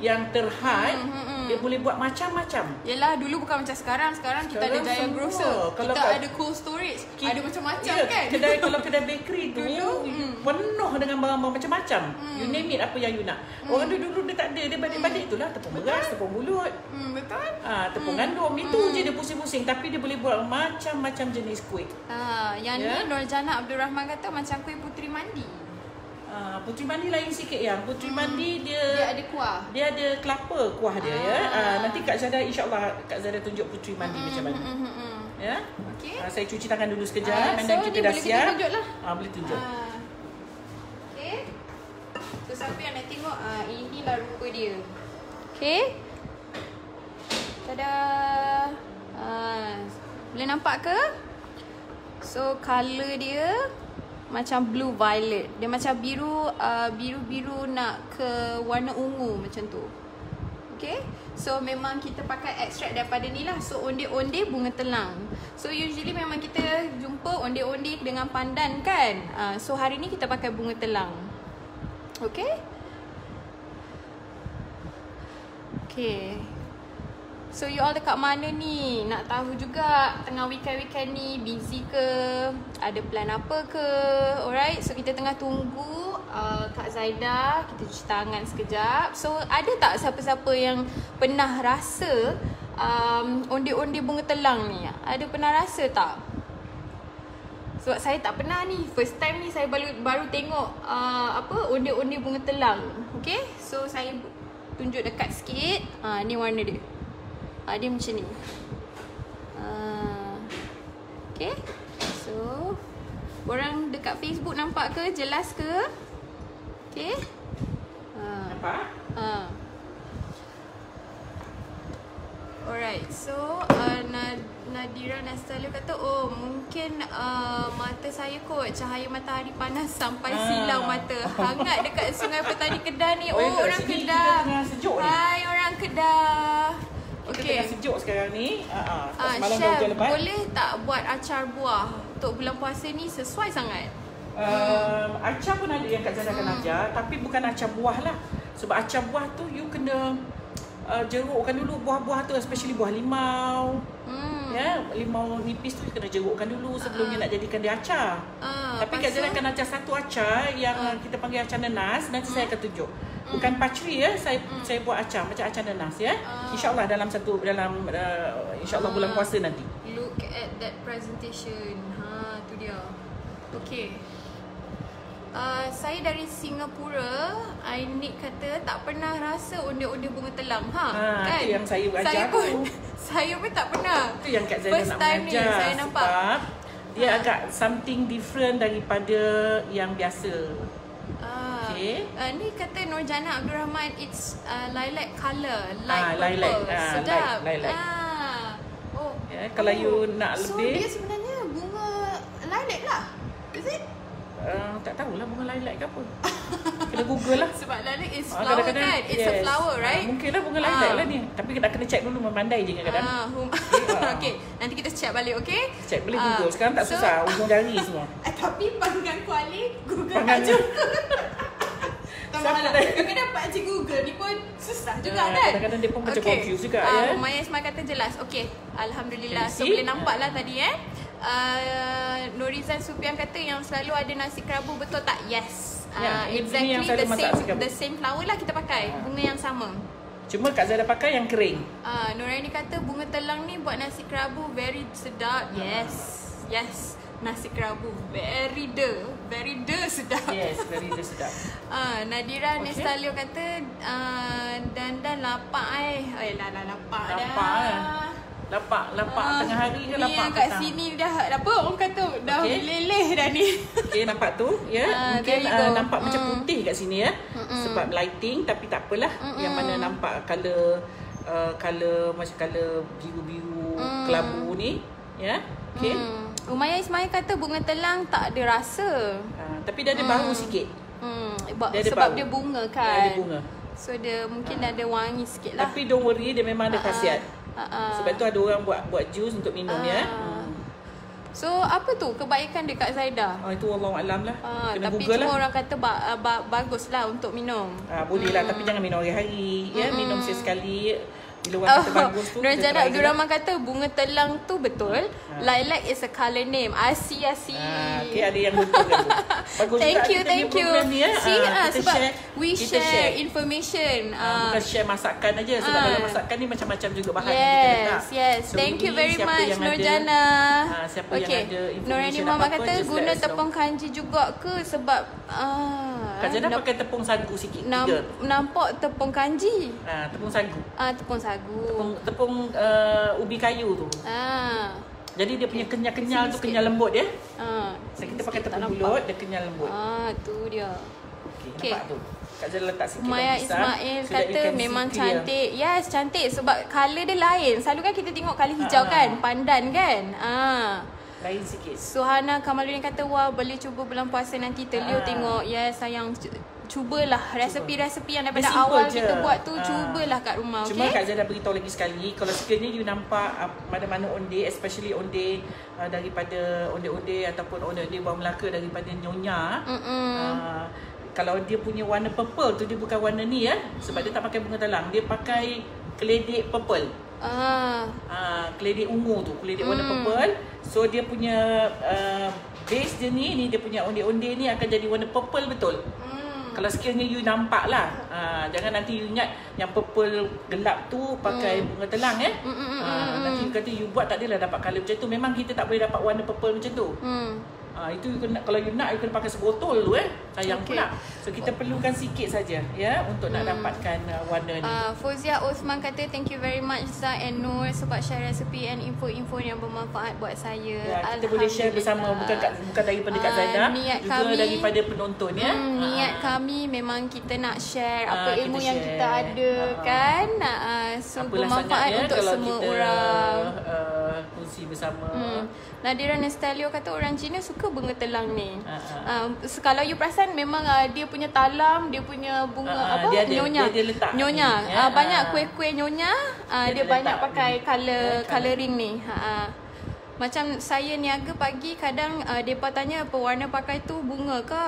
yang terhad, dia boleh buat macam-macam. Yelah, dulu bukan macam sekarang. Sekarang kita ada Giant Grocer. Kita ada cold storage. Ada macam-macam kan. Kalau kedai bakery tu dulu penuh dengan barang-barang macam-macam. You name it apa yang you nak. Orang dulu dia tak ada. Dia balik-balik itulah tepung beras, tepung bulut. Betul. Tepung gandum. Itu je dia pusing-pusing. Tapi dia boleh buat macam-macam jenis kuih. Yang ni Nurjana Abdul Rahman kata macam kuih Puteri Mandi. Puteri Mandi lain sikit yang. Puteri Mandi dia ada kuah. Dia ada kelapa kuah dia ya. Nanti Kak Zada, insya-Allah Kak Zada tunjuk Puteri Mandi macam mana. Ya. Okey. Saya cuci tangan dulu sekejap dan kita dah siap. Boleh tunjuk. Okey. So siapa yang nak tengok inilah rupa dia. Okey. Tada. Boleh nampak ke? So color dia macam blue violet. Dia macam biru nak ke warna ungu macam tu. Okay. So memang kita pakai ekstrak daripada ni lah. So onde-onde bunga telang. So usually memang kita jumpa onde-onde dengan pandan kan. So hari ni kita pakai bunga telang. Okay. Okay. So you all dekat mana ni? Nak tahu juga tengah weekend ni busy ke? Ada plan apa ke? Alright, so kita tengah tunggu Kak Zaida. Kita cuci tangan sekejap. So ada tak siapa-siapa yang pernah rasa onde-onde bunga telang ni? Ada pernah rasa tak? Sebab saya tak pernah ni. First time ni saya baru tengok onde-onde bunga telang. Okay, so saya tunjuk dekat sikit. Ni warna dia. Dia macam ni. Okay, so korang dekat Facebook nampak ke? Jelas ke? Okay. Nampak? Alright, so Nadira Nastalio kata, oh mungkin mata saya kot cahaya matahari panas sampai silau mata. Hangat dekat Sungai Petani Kedah ni. Orang Kedah. Hai orang Kedah. Okay. Kita sejuk sekarang ni. Chef, boleh tak buat acar buah untuk bulan puasa ni? Sesuai sangat. Acar pun ada yang Kak Zana akan ajar, tapi bukan acar buah lah. Sebab acar buah tu you kena jerukkan dulu buah-buah tu, especially buah limau. Ya, limau nipis tu kena jerukkan dulu sebelum nak jadikan dia acar. Tapi Kak Zana akan ajar satu acar yang kita panggil acar nenas. Nanti saya akan tunjuk. Bukan pacri ya, saya buat acar macam acar nenas ya. InsyaAllah dalam insyaAllah bulan puasa nanti. Look at that presentation. Tu dia. Okay. Saya dari Singapura. Ainik kata tak pernah rasa onde-onde bunga telang. Kan? Itu yang saya ajar saya pun tak pernah. Itu yang Kak Zainal First nak time mengajar ni saya nampak. sebab dia agak something different daripada yang biasa. Okay. Ni kata Nurjana Abdul Rahman, it's lilac colour, light lilac. sedap. Lilac. Oh. Ya, kalau you nak so lebih. So dia sebenarnya bunga lilac lah. Is it? Tak tahulah bunga lilac ke apa. Kena Google lah. Sebab lilac is flower kan? It's a flower, right? Mungkinlah bunga lilac lah ni. Tapi kita kena check dulu, memandai je kadang-kadang. Okay, nanti kita check balik, okay? Check boleh Google. Sekarang tak susah, ujung jari semua. Tapi panggang kuali, Google tak jumpa. Kadang-kadang pakcik Google ni pun susah juga kan? Kadang-kadang dia pun macam confused juga ya. Maya Ismail kata jelas. Okay, Alhamdulillah. So boleh nampak lah tadi Norizan Supian kata yang selalu ada nasi kerabu, betul tak? Yes. Exactly the same flower lah kita pakai. Bunga yang sama. Cuma Kak Zada pakai yang kering. Nuraini kata bunga telang ni buat nasi kerabu very sedap. Yes. Nasi kerabu very sedap. Yes, very sedap. Nadira Nestalio kata dandan lapak lapak dah. Lapak tengah hari ke lapak petang? Kat sini dah apa orang kata dah meleleh dah ni. Okay, nampak tu ya. Mungkin nampak macam putih kat sini ya. Sebab lighting, tapi tak apalah. Yang mana nampak color macam color biru-biru kelabu ni ya. Okay. Umaya Ismail kata bunga telang tak ada rasa. Tapi dia ada bau sikit. Sebab dia bunga kan. Dia ada bunga. So dia mungkin ada wangi sikit lah. Tapi don't worry, dia memang ada khasiat. Sebab tu ada orang buat jus untuk minum ya. So apa tu kebaikan dekat Zaida? Itu Wallahualam lah. Kena tapi Google cuma lah. orang kata bagus lah untuk minum. Boleh lah, tapi jangan minum hari-hari ya. Minum sesekali. Bila orang kata bagus tu. Nurjana Abdul Rahman kata bunga telang tu betul. Lilac is a colour name. Asi. Okay, ada yang betul kan tu. Bagus thank juga you. Ni, ya. Sebab we share information. Bukan share masakan aja. Sebab dalam masakan ni macam-macam juga bahan yang kita letak. Yes. So, thank you very much Nurjana. Siapa yang ada information Nurani Muhammad kata guna tepung kanji juga ke? Sebab Kak Zana pakai tepung sagu sikit. Nampak tepung kanji. Tepung sagu. Tepung sagu. Tepung ubi kayu tu. Jadi dia punya kenyal-kenyal tu kenyal lembut ya. Kita pakai tepung bulut, dia kenyal lembut. Tu dia. Okay. Nampak tu. Kak Zana letak sikit Maya Ismail kata memang cantik. Yes, cantik sebab color dia lain. Selalu kan kita tengok color hijau kan, pandan kan. Lain sikit. Suhana Kamaluddin kata wah boleh cuba bulan puasa nanti Telio tengok. Yes sayang, cubalah resepi-resepi yang daripada awal je kita buat tu, cubalah kat rumah. Cuma Kak Zana beritahu lagi sekali, kalau sekiranya you nampak mana-mana onde, especially onde daripada onde-onde ataupun onde-onde buah Melaka daripada Nyonya, kalau dia punya warna purple tu, dia bukan warna ni ya. Sebab dia tak pakai bunga telang, dia pakai keledek purple. Keledek ungu tu, keledek warna purple. So dia punya base dia ni dia punya onde-onde ni akan jadi warna purple betul. Kalau sekiranya you nampak lah, jangan nanti you ingat yang purple gelap tu pakai bunga telang Nanti you kata you buat tak adalah dapat colour macam tu. Memang kita tak boleh dapat warna purple macam tu. Itu kalau you nak, you kena pakai sebotol dulu sayang pula. So kita perlukan sikit saja ya untuk nak dapatkan warna ni. Fauzia Osman kata thank you very much Zah and Nur sebab share resepi and info-info yang bermanfaat buat saya. Ya, kita boleh share bersama, bukan daripada Kak Zaida, juga kami, daripada penonton ya. Niat kami memang kita nak share apa ilmu yang kita ada kan. So bermanfaat untuk semua orang. Kongsi bersama. Nadira Nestalio kata orang Cina suka bunga telang ni. Kalau you perasan memang dia punya talam, dia punya bunga nyonya. Dia letak nyonya. Banyak kuih-kuih nyonya, dia banyak pakai coloring ni. Macam saya niaga pagi kadang depa tanya apa warna pakai tu bunga ke?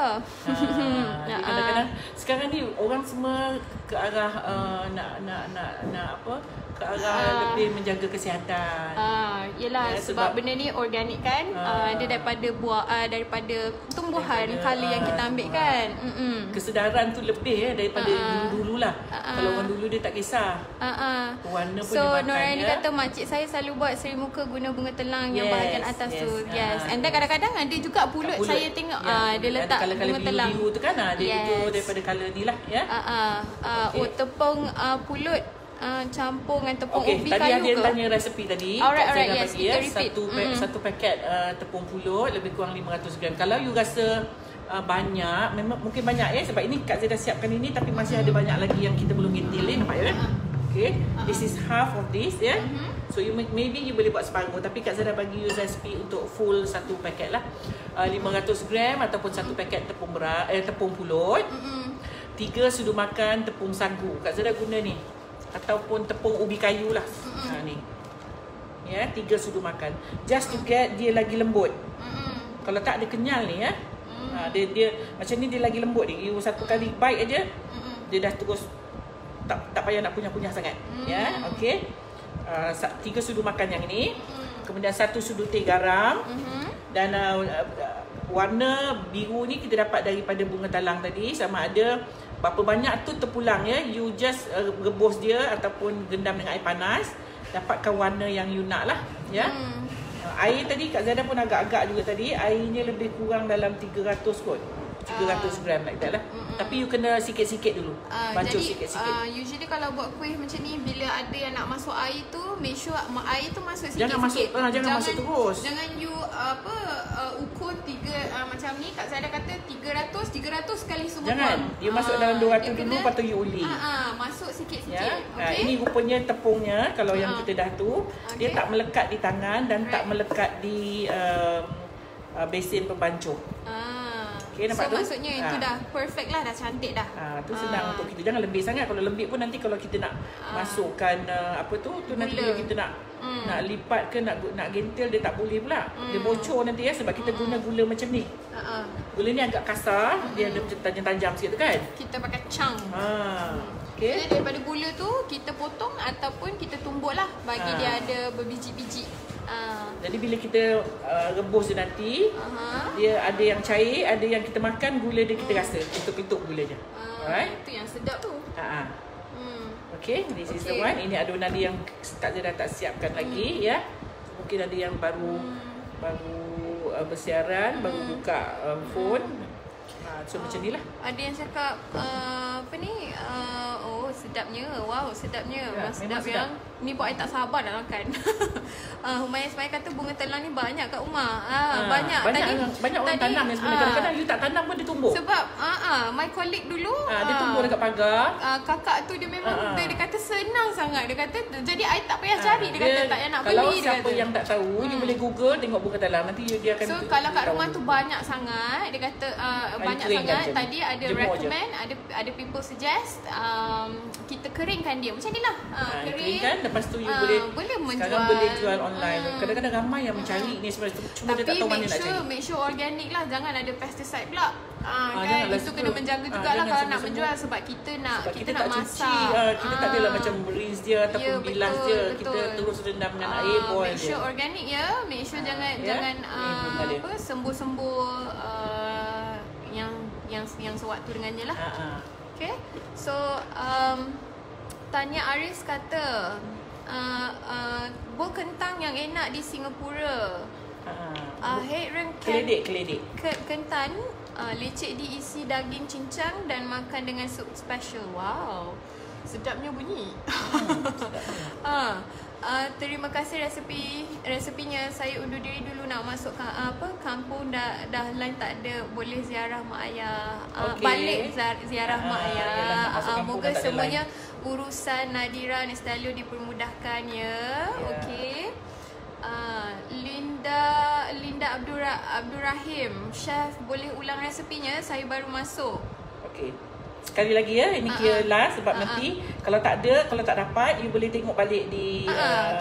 Kadang-kadang sekarang ni orang semua ke arah nak apa? Ke arah lebih menjaga kesihatan. Yelah sebab benda ni organik kan. Dia daripada daripada tumbuhan kala yang kita ambil kan. Kesedaran tu lebih daripada dulu-dulu lah. Kalau orang dulu dia tak kisah. Warna pun so, dia makan. So Noraini kata makcik saya selalu buat seri muka guna bunga telang yang bahagian atas tu. Yes. And then kadang-kadang ada juga pulut saya tengok dia letak bunga telang. Biru tu kan dia itu daripada colour ni lah ya. Tepung pulut campur dengan tepung ubi kayu ke? Tadi ada tanya resepi tadi. Alright, yes, kita repeat. Satu paket tepung pulut lebih kurang 500 gram. Kalau you rasa banyak, memang mungkin banyak ya, sebab ini Kak Zaida siapkan ini tapi masih ada banyak lagi yang kita belum detail nampak ya. Okay, this is half of this ya. So maybe you boleh buat separuh, tapi Kak Zaida bagi you resipi untuk full satu paket lah. 500 gram ataupun satu paket tepung pulut. 3 sudu makan tepung sagu. Kak Zaida guna ni. Ataupun tepung ubi kayu lah. Ni. Ya, 3 sudu makan. Just to get dia lagi lembut. Kalau tak dia kenyal ni ya. Dia macam ni dia lagi lembut ni. You satu kali bite aja. Dia dah terus tak payah nak kunyah-kunyah sangat. Ya, okey. 3 sudu makan yang ini. Kemudian 1 sudu teh garam. Dan warna biru ni kita dapat daripada bunga talang tadi. Sama ada berapa banyak tu terpulang ya. You just rebus dia ataupun gendam dengan air panas. Dapatkan warna yang you nak lah ya. Air tadi Kak Zaida pun agak-agak juga tadi. Airnya lebih kurang dalam 300 kot. 300 gram like that lah. Tapi you kena sikit-sikit dulu. Bancuh sikit-sikit. Usually kalau buat kuih macam ni, bila ada yang nak masuk air tu, make sure air tu masuk sikit-sikit. Jangan masuk terus. Jangan you ukur 3 macam ni. Kak Zaida kata 300 kali semua. Jangan. Dia masuk dalam 200 dulu, lepas tu you uli. Masuk sikit-sikit. Ya? Ini rupanya tepungnya. Kalau yang kita dah tu, dia tak melekat di tangan dan tak melekat di besin pembancuh. Okay, so maksudnya itu dah perfect lah, dah cantik dah. Tu senang untuk kita. Jangan lembik sangat. Kalau lembik pun nanti kalau kita nak masukkan apa tu nanti bila kita nak lipat ke nak gentil dia tak boleh pula. Dia bocor nanti ya, sebab kita guna gula macam ni. Gula ni agak kasar, dia ada tajam-tajam sikit tu kan. Kita pakai chunk. Okay. Jadi daripada gula tu kita potong ataupun kita tumbuk lah bagi dia ada berbiji-biji. Jadi bila kita rebus dia nanti, dia ada yang cair, ada yang kita makan, gula dia kita rasa, pintuk-pintuk gulanya. Alright. Itu yang sedap tu. Okay, this is the one. Ini adunan dia yang Kak Zaida tak siapkan lagi ya. Mungkin ada yang baru bersiaran, baru buka phone. So macam ni lah. Ada yang cakap apa ni? Oh sedapnya. Wow sedapnya. Sedap yang ni buat I tak sabar nak makan. Humayah Ismail kata bunga telang ni banyak kat rumah. Banyak orang tanam yang sebenarnya. Kadang-kadang you tak tanam pun dia tumbuh. Sebab my colleague dulu dia tumbuh dekat pagar. Kakak tu dia memang dia kata senang sangat. Dia kata jadi I tak payah cari. Dia kata tak payah nak beli. Kalau siapa yang tak tahu, you boleh google tengok bunga telang. Nanti dia akan. So kalau kat rumah tu banyak sangat. Dia kata banyak sangat. Tadi ada recommend, ada people suggest kita keringkan dia macam ni lah. Keringkan, lepas tu you boleh menjual. Sekarang boleh jual online. Kadang-kadang ramai yang mencari ni sebenarnya. Cuma dia tak tahu mana nak cari. Make sure organic lah. Jangan ada pesticide pula. Kan itu kena menjaga jugalah kalau nak menjual. Sebab kita nak masak. Kita tak adalah macam rinse dia ataupun bilas dia. Kita terus rendam dengan air boil dia. Make sure organic ya. Make sure jangan sembuh-sembuh yang sewaktu dengannya lah. Okay. So Tanya Aris kata bol kentang yang enak di Singapura. Headroom Keledek. Kentan, lecek diisi daging cincang dan makan dengan sup special. Wow, sedapnya bunyi. Terima kasih resepinya. Saya undur diri dulu nak masuk kampung, dah lain tak ada, boleh ziarah mak ayah. Balik ziarah mak ayah. Moga semuanya urusan Nadira Nestalio dipermudahkan ya. Okey. Linda Abdurrahim, chef boleh ulang resepinya, saya baru masuk. Okey. Sekali lagi ya, ini kira last sebab nanti kalau tak dapat, you boleh tengok balik di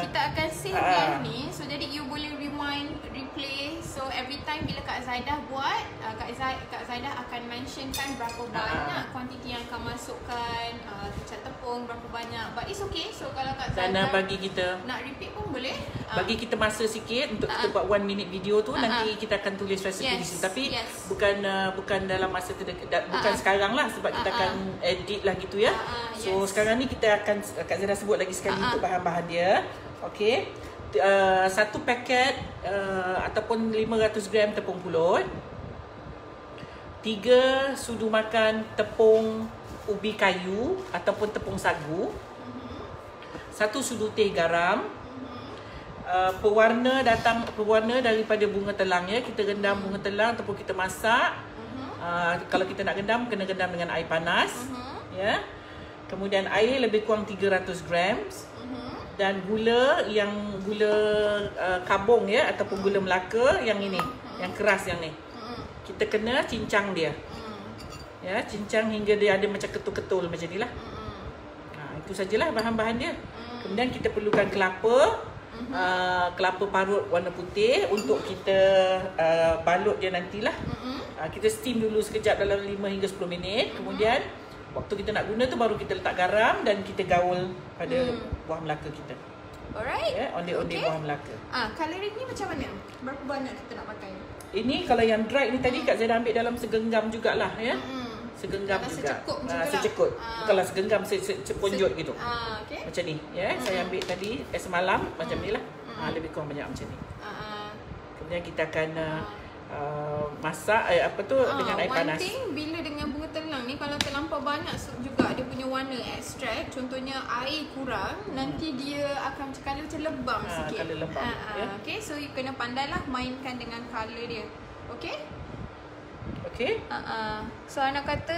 kita akan save live ni. So jadi you boleh rewind, replay. So every time bila Kak Zaidah buat, Kak Zaidah akan mentionkan berapa banyak kuantiti yang akan masukkan, kecap tepung berapa banyak. But it's okay. So kalau Kak Zaidah bagi kita nak repeat pun boleh. Bagi kita masa sikit untuk kita buat 1 minute video tu, nanti kita akan tulis resepi di sini. Tapi bukan dalam masa terdekat, bukan sekarang lah, sebab kita akan edit lah gitu ya. So sekarang ni kita akan Kak Zaidah sebut lagi sekali untuk bahan-bahan dia. Okey. 1 paket ataupun 500 gram tepung pulut, 3 sudu makan tepung ubi kayu ataupun tepung sagu, 1 sudu teh garam, pewarna daripada bunga telang ya. Kita rendam bunga telang ataupun kita masak. Kalau kita nak rendam, kena rendam dengan air panas ya. Kemudian air lebih kurang 300 gram dan gula kabung ya, ataupun gula Melaka yang ini, yang keras yang ni. Kita kena cincang dia. Ya, cincang hingga dia ada macam ketul-ketul macam nilah. Itu sajalah bahan-bahan dia. Kemudian kita perlukan kelapa. Kelapa parut warna putih untuk kita balut dia nantilah. Kita steam dulu sekejap dalam 5 hingga 10 minit. Kemudian waktu kita nak guna tu baru kita letak garam dan kita gaul pada buah Melaka kita. Alright. Ya, onde-onde buah Melaka. Colouring ni macam mana? Berapa banyak kita nak pakai? Ini kalau yang dried ni tadi Kak Zaidah ambil dalam segenggam jugalah ya. Segenggam dalam juga. Secekut. Bukanlah segenggam, seponjot gitu. Okay. Macam ni ya. Saya ambil tadi semalam macam ni lah. Lebih kurang banyak macam ni. Kemudian kita akan masak dengan air panas. One thing, bila dengan bunga telang ni, kalau terlampau banyak juga dia punya warna ekstrak, contohnya air kurang, nanti dia akan macam lebam sikit. Colour lebam. Okay, so you kena pandailah mainkan dengan colour dia. Okay? Okay. So anak kata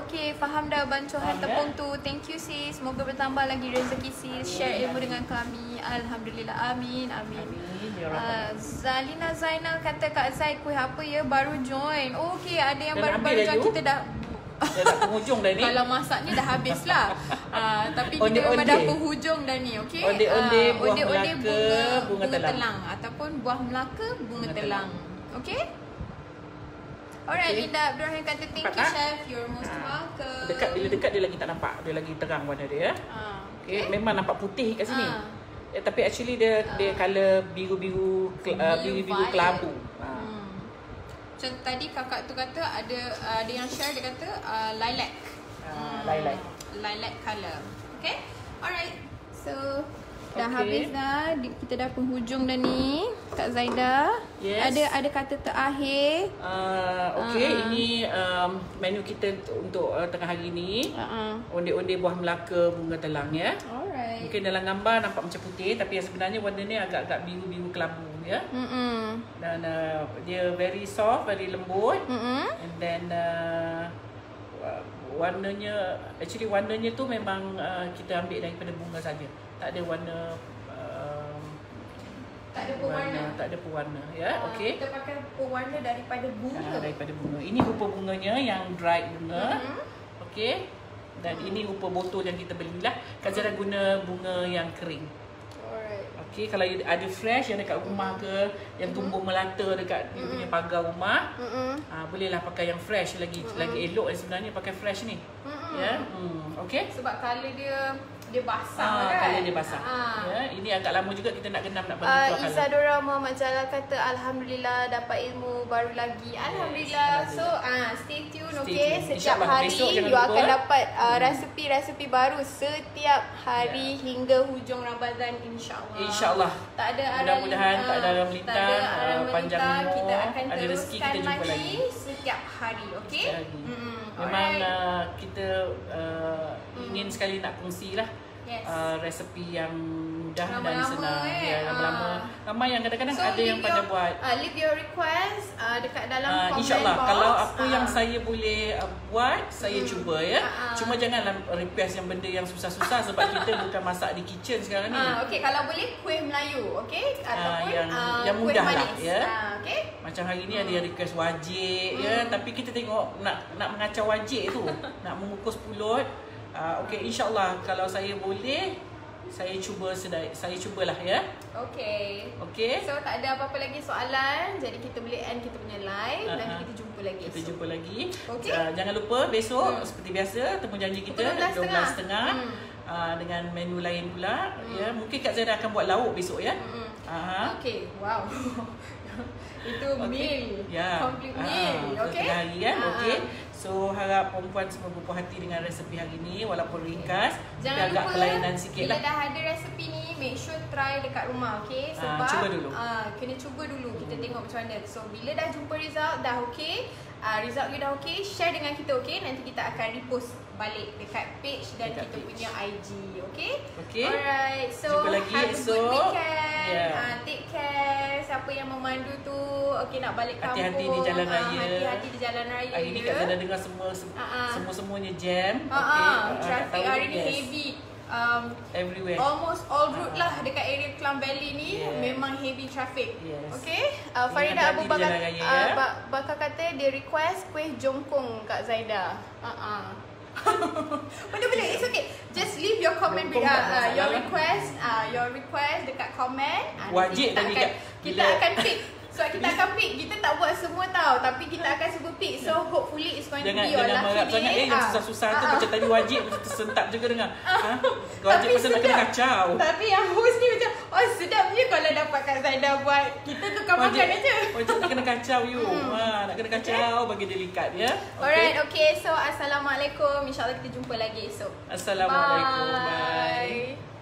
okay, faham dah bancuhan tepung tu. Thank you sis. Semoga bertambah lagi rezeki sis. Share ilmu dengan kami. Alhamdulillah. Amin. Zalina Zainal kata, Kak Zai, kuih apa ya? Baru join. Oh, okay, ada yang baru-baru join. Kita dah penghujung dah ni. Kalau masak ni dah habis lah. Tapi kita memang dah penghujung dah ni. Okay. Onde-onde bunga telang ataupun buah Melaka bunga telang. Okay. Alright, Linda Abdurrahim kata thank you chef, you're most welcome. Bila dekat dia lagi tak nampak, dia lagi terang warna dia. Okay. Memang nampak putih kat sini. Tapi actually dia colour biru kelabu. Macam tadi kakak tu kata ada yang share, dia kata lilac. Lilac colour. Okay. Alright. So dah habis dah. Kita dah penghujung dah ni. Kak Zaidah. Yes. Ada kata terakhir. Ini menu kita untuk tengah hari ni. Onde-onde buah Melaka bunga telang ya. Alright. Mungkin dalam gambar nampak macam putih, tapi yang sebenarnya warna ni agak-agak biru-biru kelabu ya. Dan dia very soft, very lembut. And then warnanya tu memang kita ambil daripada bunga saja. Tak ada warna tak ada pewarna ya. Okey. Kita pakai pewarna daripada bunga. Daripada bunga. Ini rupa bunganya yang dried bunga. Okey. Dan ini rupa botol yang kita belilah. Kak Zaidah guna bunga yang kering. Alright. Okey, kalau ada fresh yang dekat rumah ke, yang tumbuh melata dekat dia punya pagar rumah, bolehlah pakai yang fresh lagi elok sebenarnya pakai fresh ni. Ya. Okey. Sebab colour dia dia basah kan. Kalau dia basah. Ya, ini agak lama juga kita nak genam nak bagi keluar colour. Isadora Muhammad Jalal kata alhamdulillah dapat ilmu baru lagi. Alhamdulillah. So stay tune, okay. Setiap hari you akan dapat resepi-resepi baru setiap hari hingga hujung Ramadan, insya-Allah. InsyaAllah. Tak ada mudah-mudahan tak ada arah melintang, panjang umur, kita akan ada rezeki, kita jumpa lagi setiap hari, okey? Memang kita ingin sekali nak kongsi lah. Resepi yang mudah dan senang. Lama-lama. Ramai yang kadang-kadang ada yang pada buat. Leave your request dekat dalam comment InsyaAllah box. kalau apa yang saya boleh buat, saya cuba ya. Cuma janganlah request yang benda yang susah-susah sebab kita bukan masak di kitchen sekarang ni. Okey, kalau boleh kuih Melayu, okey? Ataupun yang mudah kuih lah manis. ya. Okey. Macam hari ni ada yang request wajik ya, tapi kita tengok nak mengacau wajik tu, nak mengukus pulut. Okey, insyaAllah kalau saya boleh, saya cubalah ya. Okey. Okey. So tak ada apa-apa lagi soalan, jadi kita boleh end kita punya live. Nanti kita jumpa lagi. Kita jumpa lagi. Okey. Jangan lupa besok seperti biasa temu janji kita 12.30 dengan menu lain pula ya. Mungkin Kak Zaida akan buat lauk besok ya. Okey. Wow. Itu meal. Complete meal. Okey. Hari kan. Okey. So harap perempuan semua berpuas hati dengan resepi hari ni walaupun ringkas. Jangan agak lupa kelainan sikit bila lah. dah ada resepi ni, make sure try dekat rumah, okey? Sebab cuba dulu. Kena cuba dulu, kita tengok macam mana. So bila dah jumpa result dah okey, result you dah okey, share dengan kita, okey? Nanti kita akan repost balik dekat page dan dekat kita punya IG, okey? Okey. Alright. So jumpa lagi have a esok. good weekend. Yeah. Take care. Siapa yang memandu tu, okey, nak balik kampung. Hati-hati di jalan raya. Hati-hati di jalan raya. Hari ni Kak Zaida dengar semuanya jam. Traffic hari ni heavy. Everywhere. Almost all route lah dekat area Klang Valley ni memang heavy traffic. Okay. Farida Abu Bakar kata dia request kuih jongkong Kak Zaida. Boleh, it's okay. Just leave your comment your request dekat komen. Wajib tadi kita akan pick. So kita akan pick. Kita tak buat semua tau, tapi kita akan cuba pick. So hopefully it's going to be your lucky day. Jangan marah sangat yang susah-susah tu macam tadi wajib macam tersentak juga dengar. Wajib pasal nak kena kacau. Tapi yang host ni macam sedapnya kalau dapat Kak Zaida buat. Kita tukar makan aja. Wajib nak kena kacau you. Nak kena kacau bagi dia likat ya. Alright, okay. So assalamualaikum. InsyaAllah kita jumpa lagi esok. Assalamualaikum. Bye.